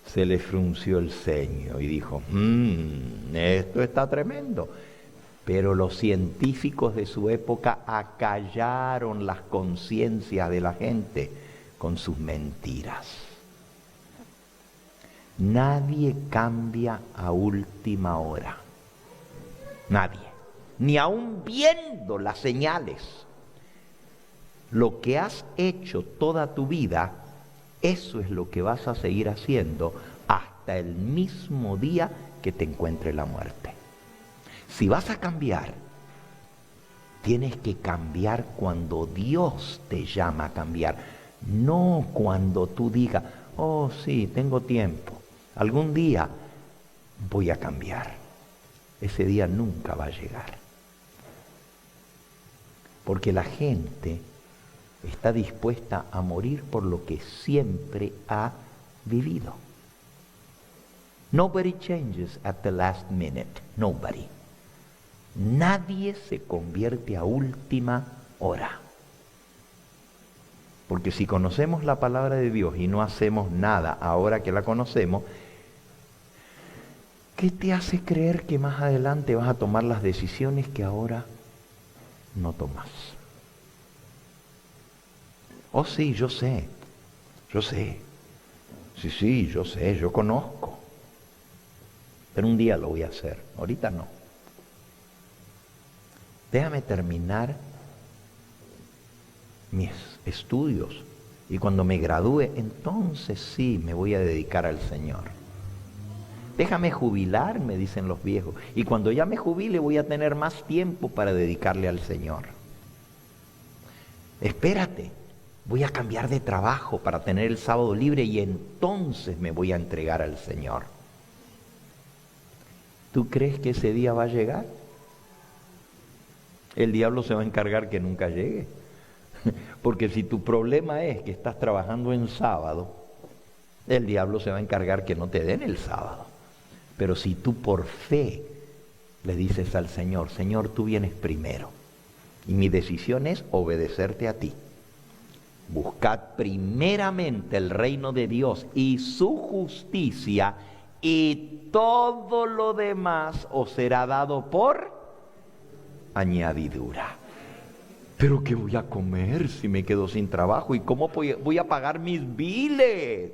se le frunció el ceño y dijo: esto está tremendo. Pero los científicos de su época acallaron las conciencias de la gente con sus mentiras. Nadie cambia a última hora. Nadie. Ni aun viendo las señales. Lo que has hecho toda tu vida, eso es lo que vas a seguir haciendo hasta el mismo día que te encuentre la muerte. Si vas a cambiar, tienes que cambiar cuando Dios te llama a cambiar, no cuando tú digas: oh sí, tengo tiempo, algún día voy a cambiar. Ese día nunca va a llegar. Porque la gente está dispuesta a morir por lo que siempre ha vivido. Nobody changes at the last minute. Nobody. Nadie se convierte a última hora. Porque si conocemos la palabra de Dios y no hacemos nada ahora que la conocemos, ¿qué te hace creer que más adelante vas a tomar las decisiones que ahora no tomas? Oh sí, yo sé. Sí, yo sé, yo conozco. Pero un día lo voy a hacer, ahorita no. Déjame terminar mis estudios y cuando me gradúe, entonces sí me voy a dedicar al Señor. Déjame jubilarme, dicen los viejos, y cuando ya me jubile voy a tener más tiempo para dedicarle al Señor. Espérate, voy a cambiar de trabajo para tener el sábado libre y entonces me voy a entregar al Señor. ¿Tú crees que ese día va a llegar? El diablo se va a encargar que nunca llegue. Porque si tu problema es que estás trabajando en sábado, el diablo se va a encargar que no te den el sábado. Pero si tú por fe le dices al Señor, Señor, tú vienes primero, y mi decisión es obedecerte a ti. Buscad primeramente el reino de Dios y su justicia, y todo lo demás os será dado por añadidura. ¿Pero qué voy a comer si me quedo sin trabajo? ¿Y cómo voy a pagar mis biles?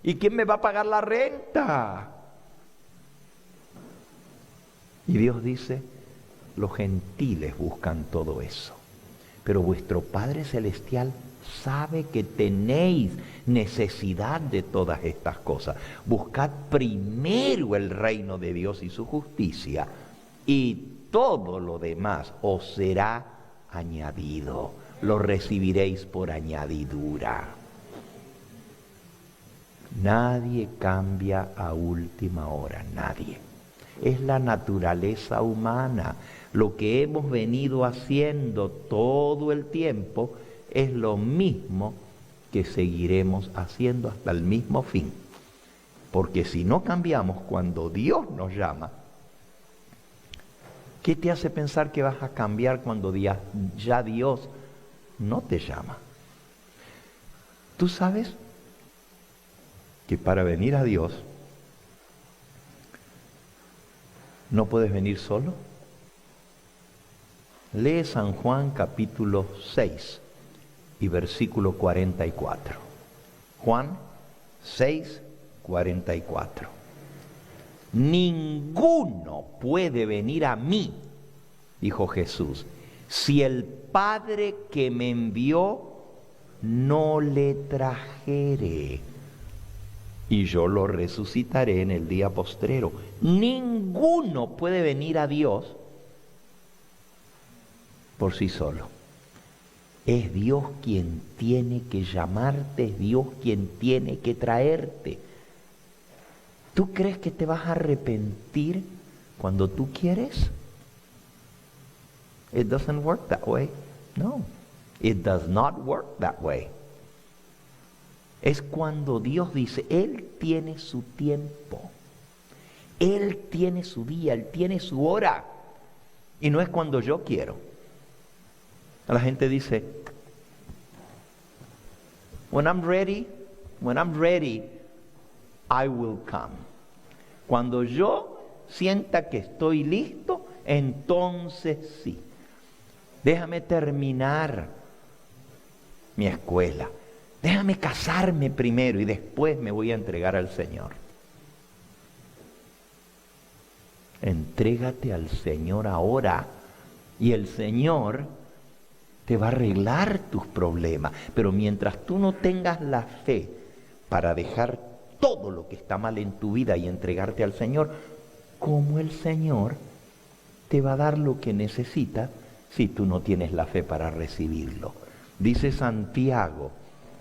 ¿Y quién me va a pagar la renta? Y Dios dice, los gentiles buscan todo eso, pero vuestro Padre Celestial sabe que tenéis necesidad de todas estas cosas. Buscad primero el reino de Dios y su justicia, y todo lo demás os será añadido. Lo recibiréis por añadidura. Nadie cambia a última hora, nadie. Es la naturaleza humana. Lo que hemos venido haciendo todo el tiempo es lo mismo que seguiremos haciendo hasta el mismo fin. Porque si no cambiamos cuando Dios nos llama, ¿qué te hace pensar que vas a cambiar cuando ya Dios no te llama? Tú sabes que para venir a Dios no puedes venir solo. Lee San Juan capítulo 6 y versículo 44. Juan 6, 44. Ninguno puede venir a mí, dijo Jesús, si el Padre que me envió no le trajere, y yo lo resucitaré en el día postrero. Ninguno puede venir a Dios por sí solo. Es Dios quien tiene que llamarte, es Dios quien tiene que traerte. ¿Tú crees que te vas a arrepentir cuando tú quieres? It doesn't work that way. No, it does not work that way. Es cuando Dios dice, Él tiene su tiempo, Él tiene su día, Él tiene su hora. Y no es cuando yo quiero. La gente dice, when I'm ready, I will come. Cuando yo sienta que estoy listo, entonces sí. Déjame terminar mi escuela. Déjame casarme primero y después me voy a entregar al Señor. Entrégate al Señor ahora y el Señor te va a arreglar tus problemas. Pero mientras tú no tengas la fe para dejar todo lo que está mal en tu vida y entregarte al Señor, ¿cómo el Señor te va a dar lo que necesitas si tú no tienes la fe para recibirlo? Dice Santiago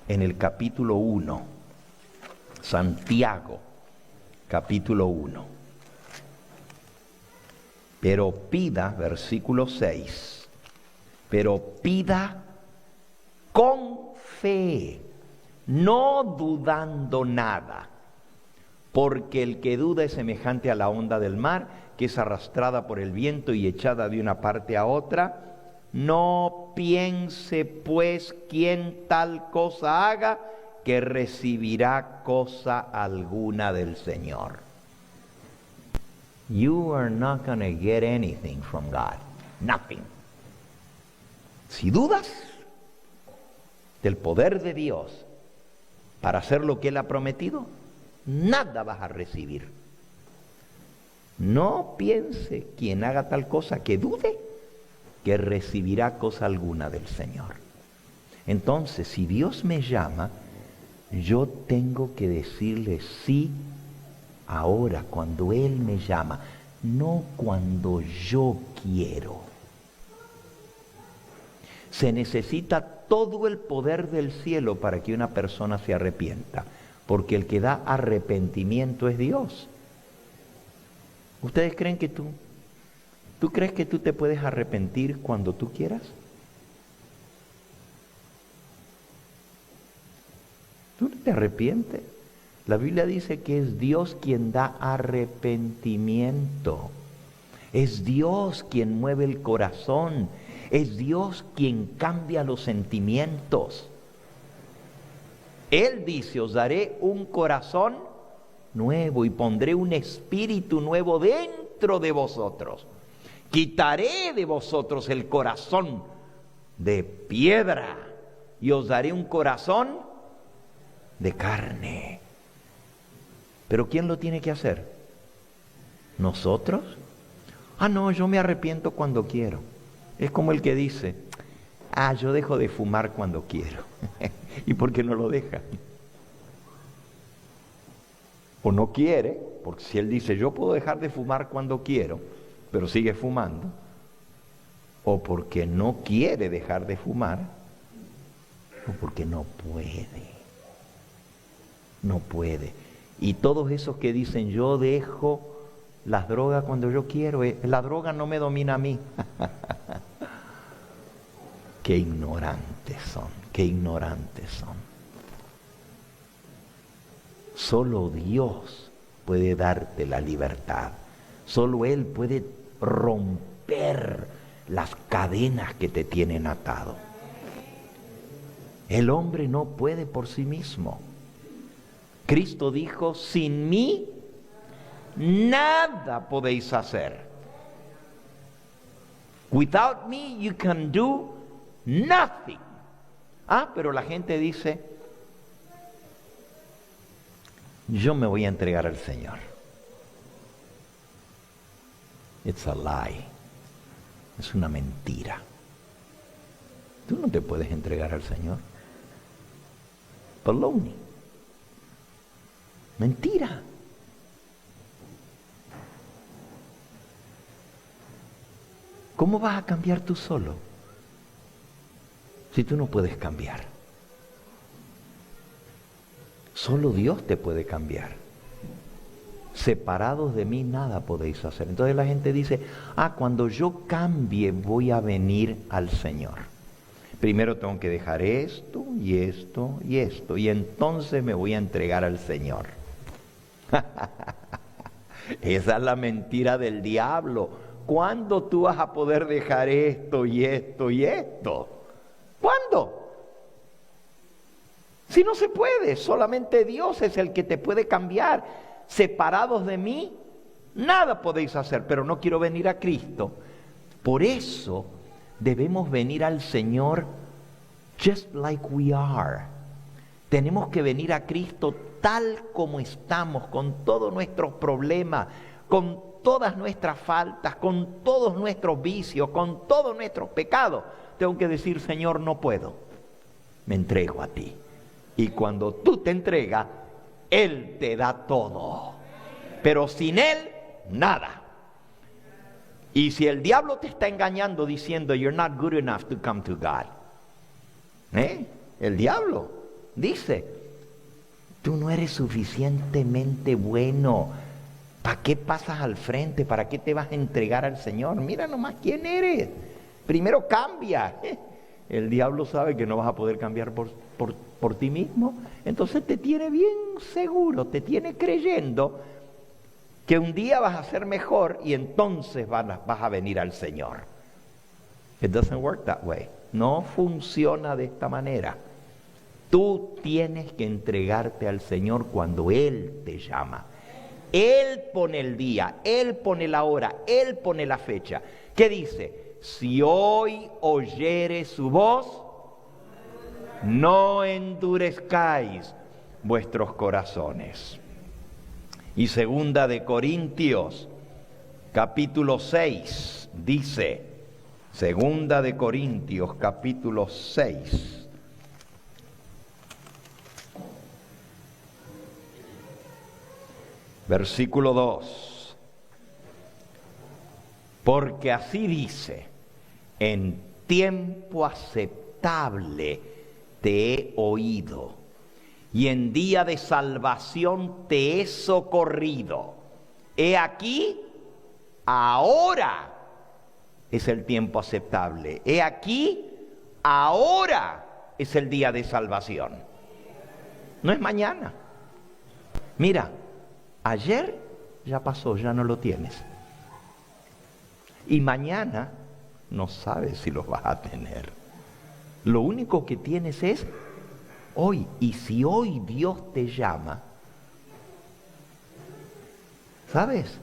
en el capítulo 1, Santiago, capítulo 1. Pero pida, versículo 6, pero pida con fe, no dudando nada, porque el que duda es semejante a la onda del mar, que es arrastrada por el viento y echada de una parte a otra. No piense pues quien tal cosa haga, que recibirá cosa alguna del Señor. You are not going to get anything from God. Nothing. Si dudas del poder de Dios para hacer lo que Él ha prometido, nada vas a recibir. No piense quien haga tal cosa que dude, que recibirá cosa alguna del Señor. Entonces, si Dios me llama, yo tengo que decirle sí ahora, cuando Él me llama, no cuando yo quiero. Se necesita todo el poder del cielo para que una persona se arrepienta, porque el que da arrepentimiento es Dios. ¿Ustedes creen que tú crees que tú te puedes arrepentir cuando tú quieras? ¿Tú no te arrepientes? La Biblia dice que es Dios quien da arrepentimiento. Es Dios quien mueve el corazón. Es Dios quien cambia los sentimientos. Él dice, os daré un corazón nuevo y pondré un espíritu nuevo dentro de vosotros. Quitaré de vosotros el corazón de piedra y os daré un corazón de carne. ¿Pero quién lo tiene que hacer? ¿Nosotros? Ah, no, yo me arrepiento cuando quiero. Es como el que dice, yo dejo de fumar cuando quiero. ¿Y por qué no lo deja? O no quiere, porque si él dice, yo puedo dejar de fumar cuando quiero, pero sigue fumando. O porque no quiere dejar de fumar, o porque no puede. No puede. Y todos esos que dicen, yo dejo las drogas cuando yo quiero, la droga no me domina a mí. Qué ignorantes son, qué ignorantes son. Solo Dios puede darte la libertad. Solo Él puede romper las cadenas que te tienen atado. El hombre no puede por sí mismo. Cristo dijo, sin mí nada podéis hacer. Without me you can do nothing. Pero la gente dice, yo me voy a entregar al Señor. It's a lie. Es una mentira. Tú no te puedes entregar al Señor. Baloney. Mentira. ¿Cómo vas a cambiar tú solo si tú no puedes cambiar? Solo Dios te puede cambiar. Separados de mí nada podéis hacer. Entonces la gente dice, cuando yo cambie voy a venir al Señor. Primero tengo que dejar esto y esto y esto, y entonces me voy a entregar al Señor. Esa es la mentira del diablo. ¿Cuándo tú vas a poder dejar esto y esto y esto? ¿Cuándo? Si no se puede, solamente Dios es el que te puede cambiar. Separados de mí, nada podéis hacer, pero no quiero venir a Cristo. Por eso debemos venir al Señor just like we are. Tenemos que venir a Cristo tal como estamos, con todos nuestros problemas, con todas nuestras faltas, con todos nuestros vicios, con todos nuestros pecados. Tengo que decir, Señor, no puedo. Me entrego a ti. Y cuando tú te entregas, Él te da todo. Pero sin Él, nada. Y si el diablo te está engañando diciendo, you're not good enough to come to God. El diablo dice, tú no eres suficientemente bueno. ¿Para qué pasas al frente? ¿Para qué te vas a entregar al Señor? Mira nomás quién eres. Primero cambia. El diablo sabe que no vas a poder cambiar por ti mismo. Entonces te tiene bien seguro, te tiene creyendo que un día vas a ser mejor y entonces vas a venir al Señor. It doesn't work that way. No funciona de esta manera. Tú tienes que entregarte al Señor cuando Él te llama. Él pone el día, Él pone la hora, Él pone la fecha. ¿Qué dice? Si hoy oyere su voz, no endurezcáis vuestros corazones. Y segunda de Corintios, capítulo 6, dice, segunda de Corintios, capítulo 6. Versículo 2. Porque así dice, en tiempo aceptable te he oído, y en día de salvación te he socorrido. He aquí, ahora es el tiempo aceptable. He aquí, ahora es el día de salvación. No es mañana. Mira, ayer ya pasó, ya no lo tienes. Y mañana no sabes si los vas a tener. Lo único que tienes es hoy. Y si hoy Dios te llama, ¿sabes?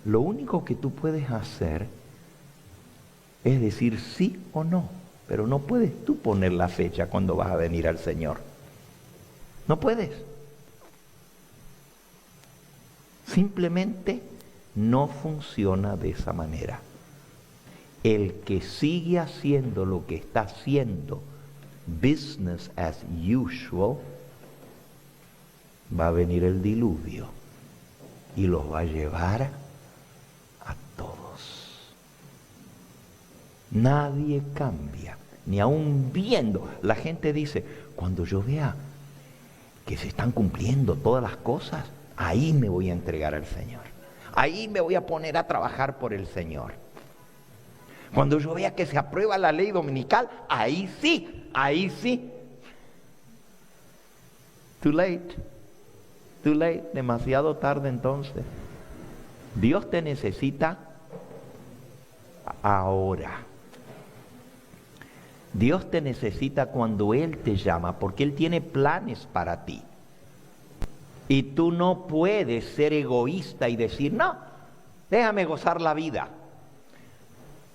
Lo único que tú puedes hacer es decir sí o no. Pero no puedes tú poner la fecha cuando vas a venir al Señor. No puedes. Simplemente no funciona de esa manera. El que sigue haciendo lo que está haciendo, business as usual, va a venir el diluvio y los va a llevar a todos. Nadie cambia, ni aun viendo. La gente dice, cuando yo vea que se están cumpliendo todas las cosas, ahí me voy a entregar al Señor. Ahí me voy a poner a trabajar por el Señor. Cuando yo vea que se aprueba la ley dominical, ahí sí, ahí sí. Too late, demasiado tarde entonces. Dios te necesita ahora. Dios te necesita cuando Él te llama, porque Él tiene planes para ti. Y tú no puedes ser egoísta y decir, no, déjame gozar la vida.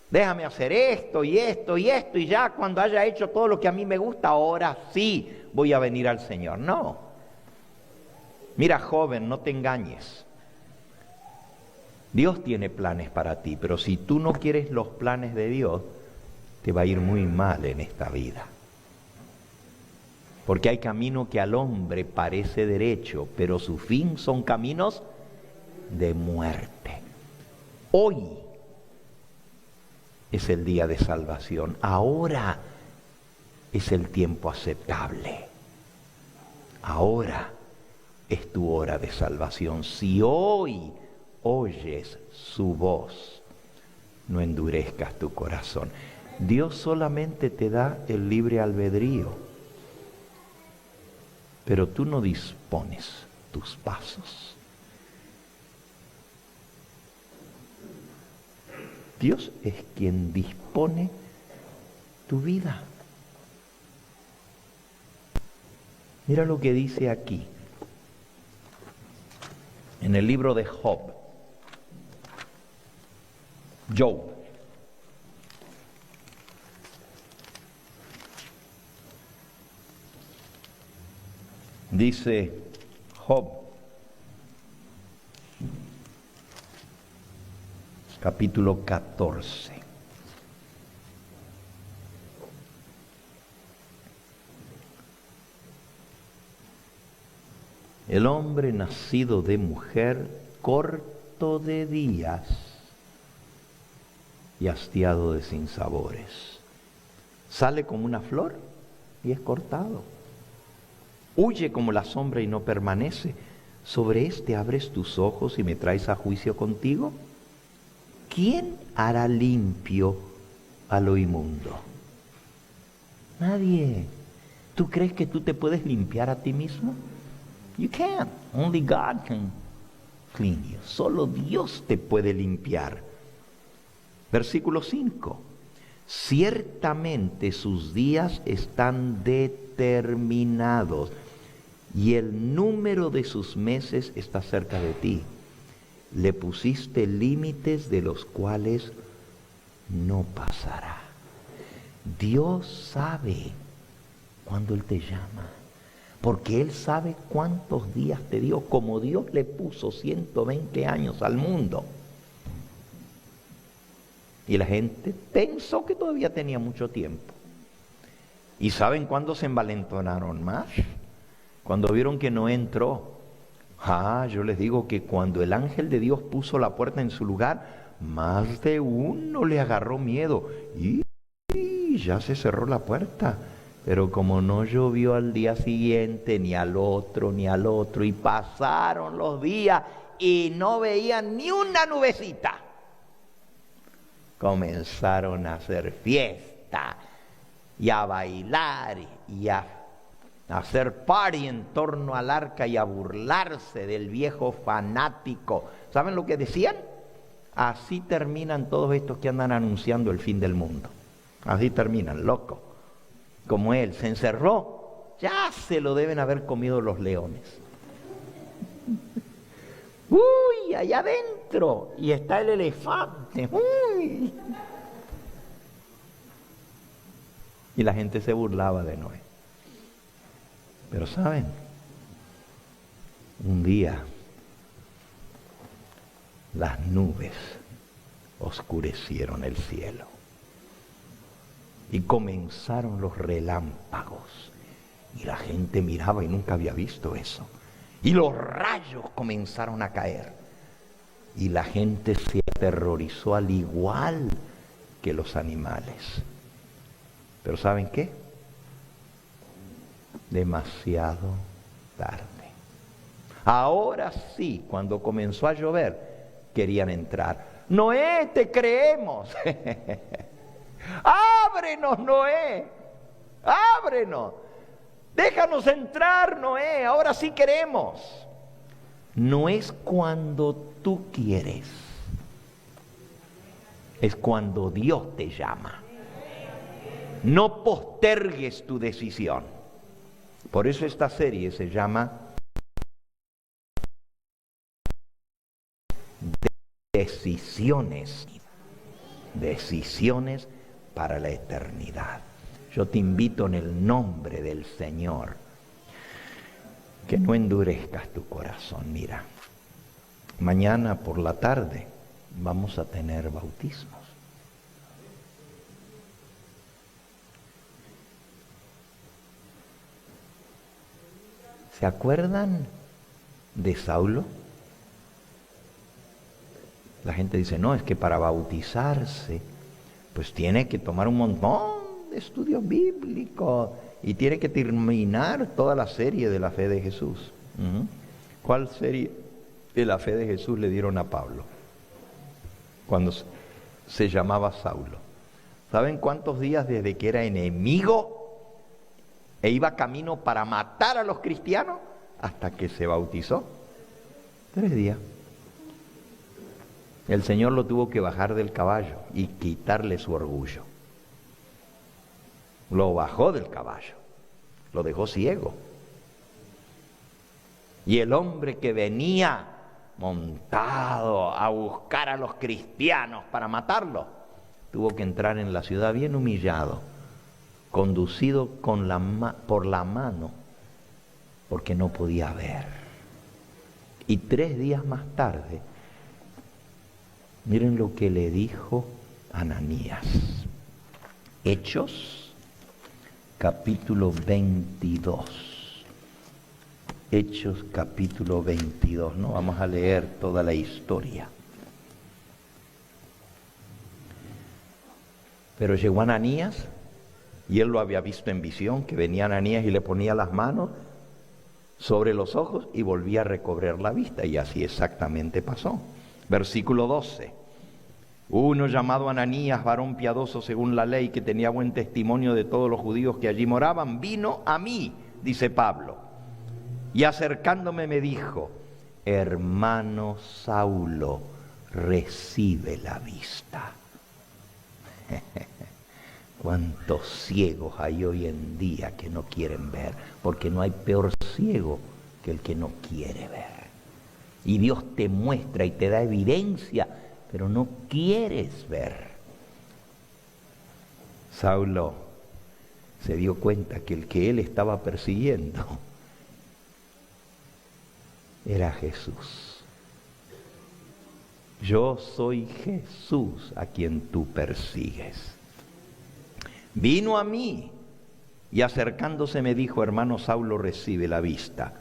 Déjame hacer esto y esto y esto y ya cuando haya hecho todo lo que a mí me gusta, ahora sí voy a venir al Señor. No. Mira, joven, no te engañes. Dios tiene planes para ti, pero si tú no quieres los planes de Dios, te va a ir muy mal en esta vida. Porque hay camino que al hombre parece derecho, pero su fin son caminos de muerte. Hoy es el día de salvación. Ahora es el tiempo aceptable. Ahora es tu hora de salvación. Si hoy oyes su voz, no endurezcas tu corazón. Dios solamente te da el libre albedrío, pero tú no dispones tus pasos. Dios es quien dispone tu vida. Mira lo que dice aquí, en el libro de Job. Dice Job, capítulo 14. El hombre nacido de mujer, corto de días y hastiado de sinsabores. Sale como una flor y es cortado. Huye como la sombra y no permanece. ¿Sobre este abres tus ojos y me traes a juicio contigo? ¿Quién hará limpio a lo inmundo? Nadie. ¿Tú crees que tú te puedes limpiar a ti mismo? You can't. Only God can clean you. Solo Dios te puede limpiar. Versículo 5. Ciertamente sus días están determinados y el número de sus meses está cerca de ti. Le pusiste límites de los cuales no pasará. Dios sabe cuando Él te llama, porque Él sabe cuántos días te dio, como Dios le puso 120 años al mundo. Y la gente pensó que todavía tenía mucho tiempo. ¿Y saben cuándo se envalentonaron más? Cuando vieron que no entró. Yo les digo que cuando el ángel de Dios puso la puerta en su lugar, más de uno le agarró miedo. Y ya se cerró la puerta. Pero como no llovió al día siguiente, ni al otro, y pasaron los días y no veían ni una nubecita. comenzaron a hacer fiesta y a bailar y a hacer party en torno al arca y a burlarse del viejo fanático. ¿Saben lo que decían? Así terminan todos estos que andan anunciando el fin del mundo. Así terminan, loco. Como él se encerró, ya se lo deben haber comido los leones. ¡Uy! Allá adentro. Y está el elefante. ¡Uy! Y la gente se burlaba de Noé. Pero ¿saben? Un día las nubes oscurecieron el cielo y comenzaron los relámpagos. Y la gente miraba y nunca había visto eso. Y los rayos comenzaron a caer. Y la gente se aterrorizó al igual que los animales. Pero ¿saben qué? Demasiado tarde. Ahora sí, cuando comenzó a llover, querían entrar. Noé, te creemos. Ábrenos, Noé. Ábrenos. Déjanos entrar, Noé. Ahora sí queremos. No es cuando tú quieres. Es cuando Dios te llama. No postergues tu decisión. Por eso esta serie se llama Decisiones. Decisiones para la eternidad. Yo te invito en el nombre del Señor que no endurezcas tu corazón. Mira, mañana por la tarde vamos a tener bautismos. ¿Se acuerdan de Saulo? La gente dice, no, es que para bautizarse, pues tiene que tomar un montón de estudios bíblicos y tiene que terminar toda la serie de la fe de Jesús. ¿Cuál serie de la fe de Jesús le dieron a Pablo cuando se llamaba Saulo? ¿Saben cuántos días desde que era enemigo e iba camino para matar a los cristianos hasta que se bautizó? 3 días. El Señor lo tuvo que bajar del caballo y quitarle su orgullo. Lo bajó del caballo, lo dejó ciego. Y el hombre que venía montado a buscar a los cristianos para matarlos, tuvo que entrar en la ciudad bien humillado, conducido por la mano, porque no podía ver. Y 3 días más tarde, miren lo que le dijo Ananías. Hechos, capítulo 22. Hechos, capítulo 22. No vamos a leer toda la historia. Pero llegó Ananías, y él lo había visto en visión, que venía Ananías y le ponía las manos sobre los ojos y volvía a recobrar la vista. Y así exactamente pasó. Versículo 12. Uno llamado Ananías, varón piadoso según la ley, que tenía buen testimonio de todos los judíos que allí moraban, vino a mí, dice Pablo, y acercándome me dijo, hermano Saulo, recibe la vista. Cuántos ciegos hay hoy en día que no quieren ver, porque no hay peor ciego que el que no quiere ver. Y Dios te muestra y te da evidencia, pero no quieres ver. Saulo se dio cuenta que el que él estaba persiguiendo era Jesús. Yo soy Jesús a quien tú persigues. Vino a mí y acercándose me dijo, hermano Saulo, recibe la vista.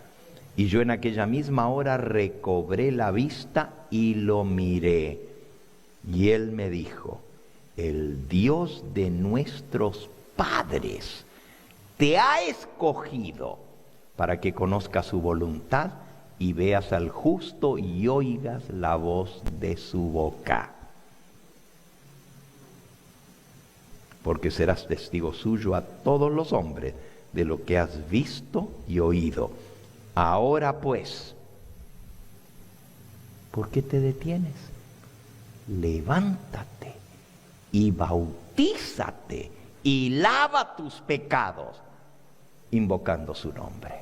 Y yo en aquella misma hora recobré la vista y lo miré. Y él me dijo, el Dios de nuestros padres te ha escogido para que conozcas su voluntad y veas al justo y oigas la voz de su boca. porque serás testigo suyo a todos los hombres de lo que has visto y oído. Ahora pues, ¿por qué te detienes? Levántate y bautízate y lava tus pecados, invocando su nombre.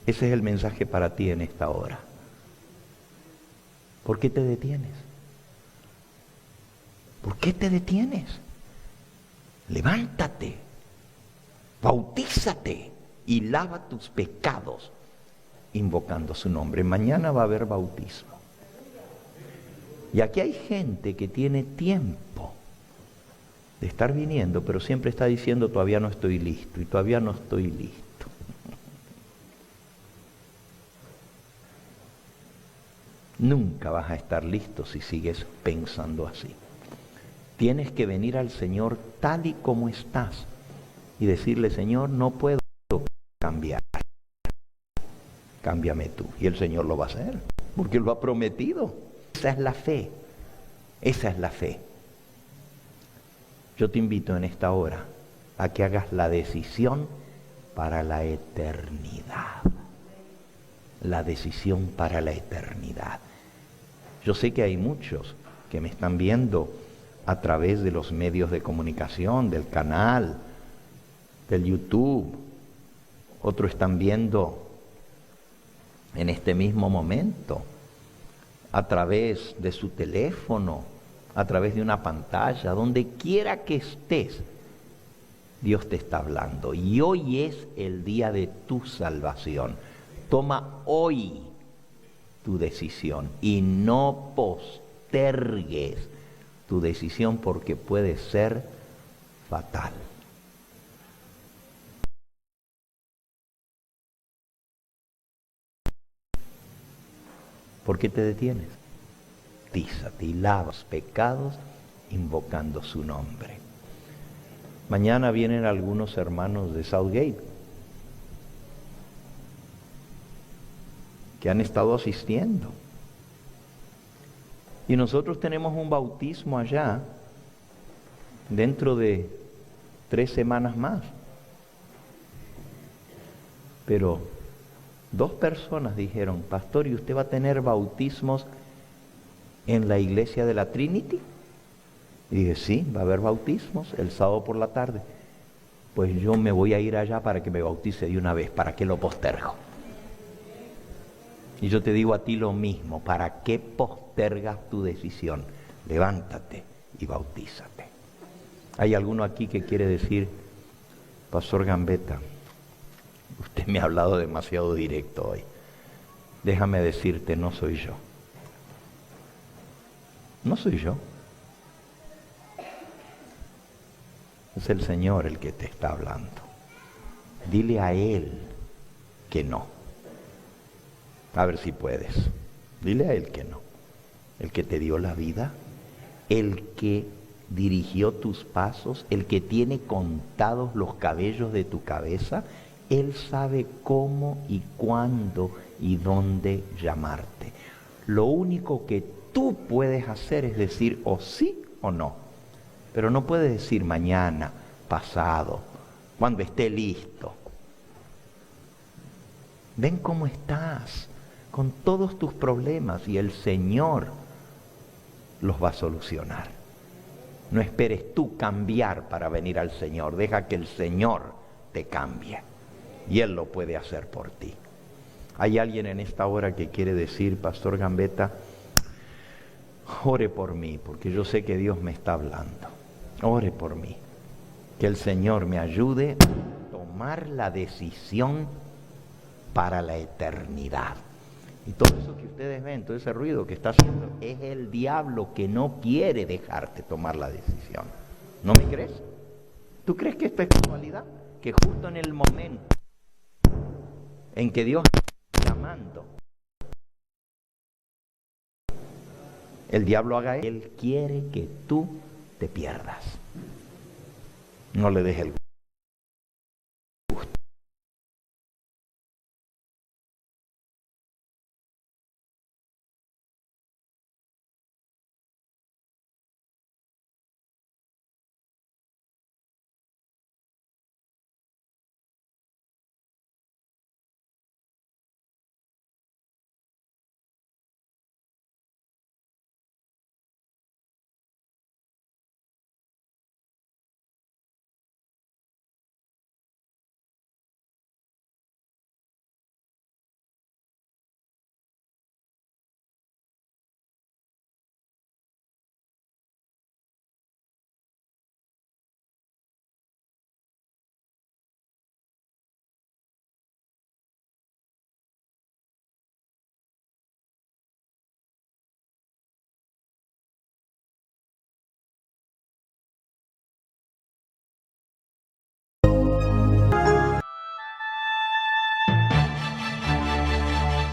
Ese es el mensaje para ti en esta hora. ¿Por qué te detienes? ¿Por qué te detienes? Levántate, bautízate y lava tus pecados, invocando su nombre. Mañana va a haber bautismo. Y aquí hay gente que tiene tiempo de estar viniendo, pero siempre está diciendo todavía no estoy listo y todavía no estoy listo. Nunca vas a estar listo si sigues pensando así. Tienes que venir al Señor tal y como estás y decirle, Señor, no puedo cambiar. Cámbiame tú. Y el Señor lo va a hacer, porque lo ha prometido. Esa es la fe. Esa es la fe. Yo te invito en esta hora a que hagas la decisión para la eternidad. La decisión para la eternidad. Yo sé que hay muchos que me están viendo a través de los medios de comunicación, del canal, del YouTube. Otros están viendo en este mismo momento a través de su teléfono, a través de una pantalla, donde quiera que estés, Dios te está hablando. Y hoy es el día de tu salvación. Toma hoy tu decisión y no postergues tu decisión porque puede ser fatal. ¿Por qué te detienes? Bautízate y lava los pecados invocando su nombre. Mañana vienen algunos hermanos de Southgate que han estado asistiendo. Y nosotros tenemos un bautismo allá dentro de 3 semanas más. Pero 2 personas dijeron, pastor, ¿y usted va a tener bautismos en la iglesia de la Trinity? Y dije, sí, va a haber bautismos el sábado por la tarde. Pues yo me voy a ir allá para que me bautice de una vez, ¿para qué lo postergo? Y yo te digo a ti lo mismo, ¿para qué postergas tu decisión? Levántate y bautízate. ¿Hay alguno aquí que quiere decir, Pastor Gambetta, usted me ha hablado demasiado directo hoy? Déjame decirte, no soy yo. No soy yo. Es el Señor el que te está hablando. Dile a Él que no. A ver si puedes. Dile a Él que no. El que te dio la vida, el que dirigió tus pasos, el que tiene contados los cabellos de tu cabeza, Él sabe cómo y cuándo y dónde llamarte. Lo único que tú puedes hacer es decir o sí o no. Pero no puedes decir mañana, pasado, cuando esté listo. Ven cómo estás, con todos tus problemas, y el Señor los va a solucionar. No esperes tú cambiar para venir al Señor. Deja que el Señor te cambie. Y Él lo puede hacer por ti. ¿Hay alguien en esta hora que quiere decir, Pastor Gambetta, ore por mí, porque yo sé que Dios me está hablando? Ore por mí. Que el Señor me ayude a tomar la decisión para la eternidad. Y todo eso que ustedes ven, todo ese ruido que está haciendo, es el diablo que no quiere dejarte tomar la decisión. ¿No me crees? ¿Tú crees que esto es casualidad? Que justo en el momento en que Dios está llamando, el diablo haga eso. Él quiere que tú te pierdas. No le dejes el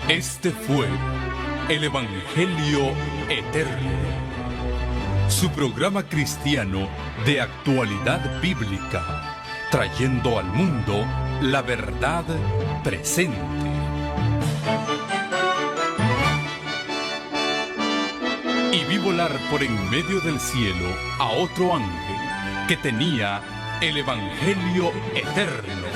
Este fue el Evangelio Eterno, su programa cristiano de actualidad bíblica, trayendo al mundo la verdad presente. Y vi volar por en medio del cielo a otro ángel que tenía el Evangelio Eterno,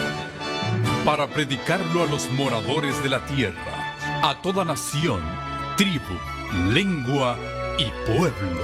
para predicarlo a los moradores de la tierra, a toda nación, tribu, lengua y pueblo.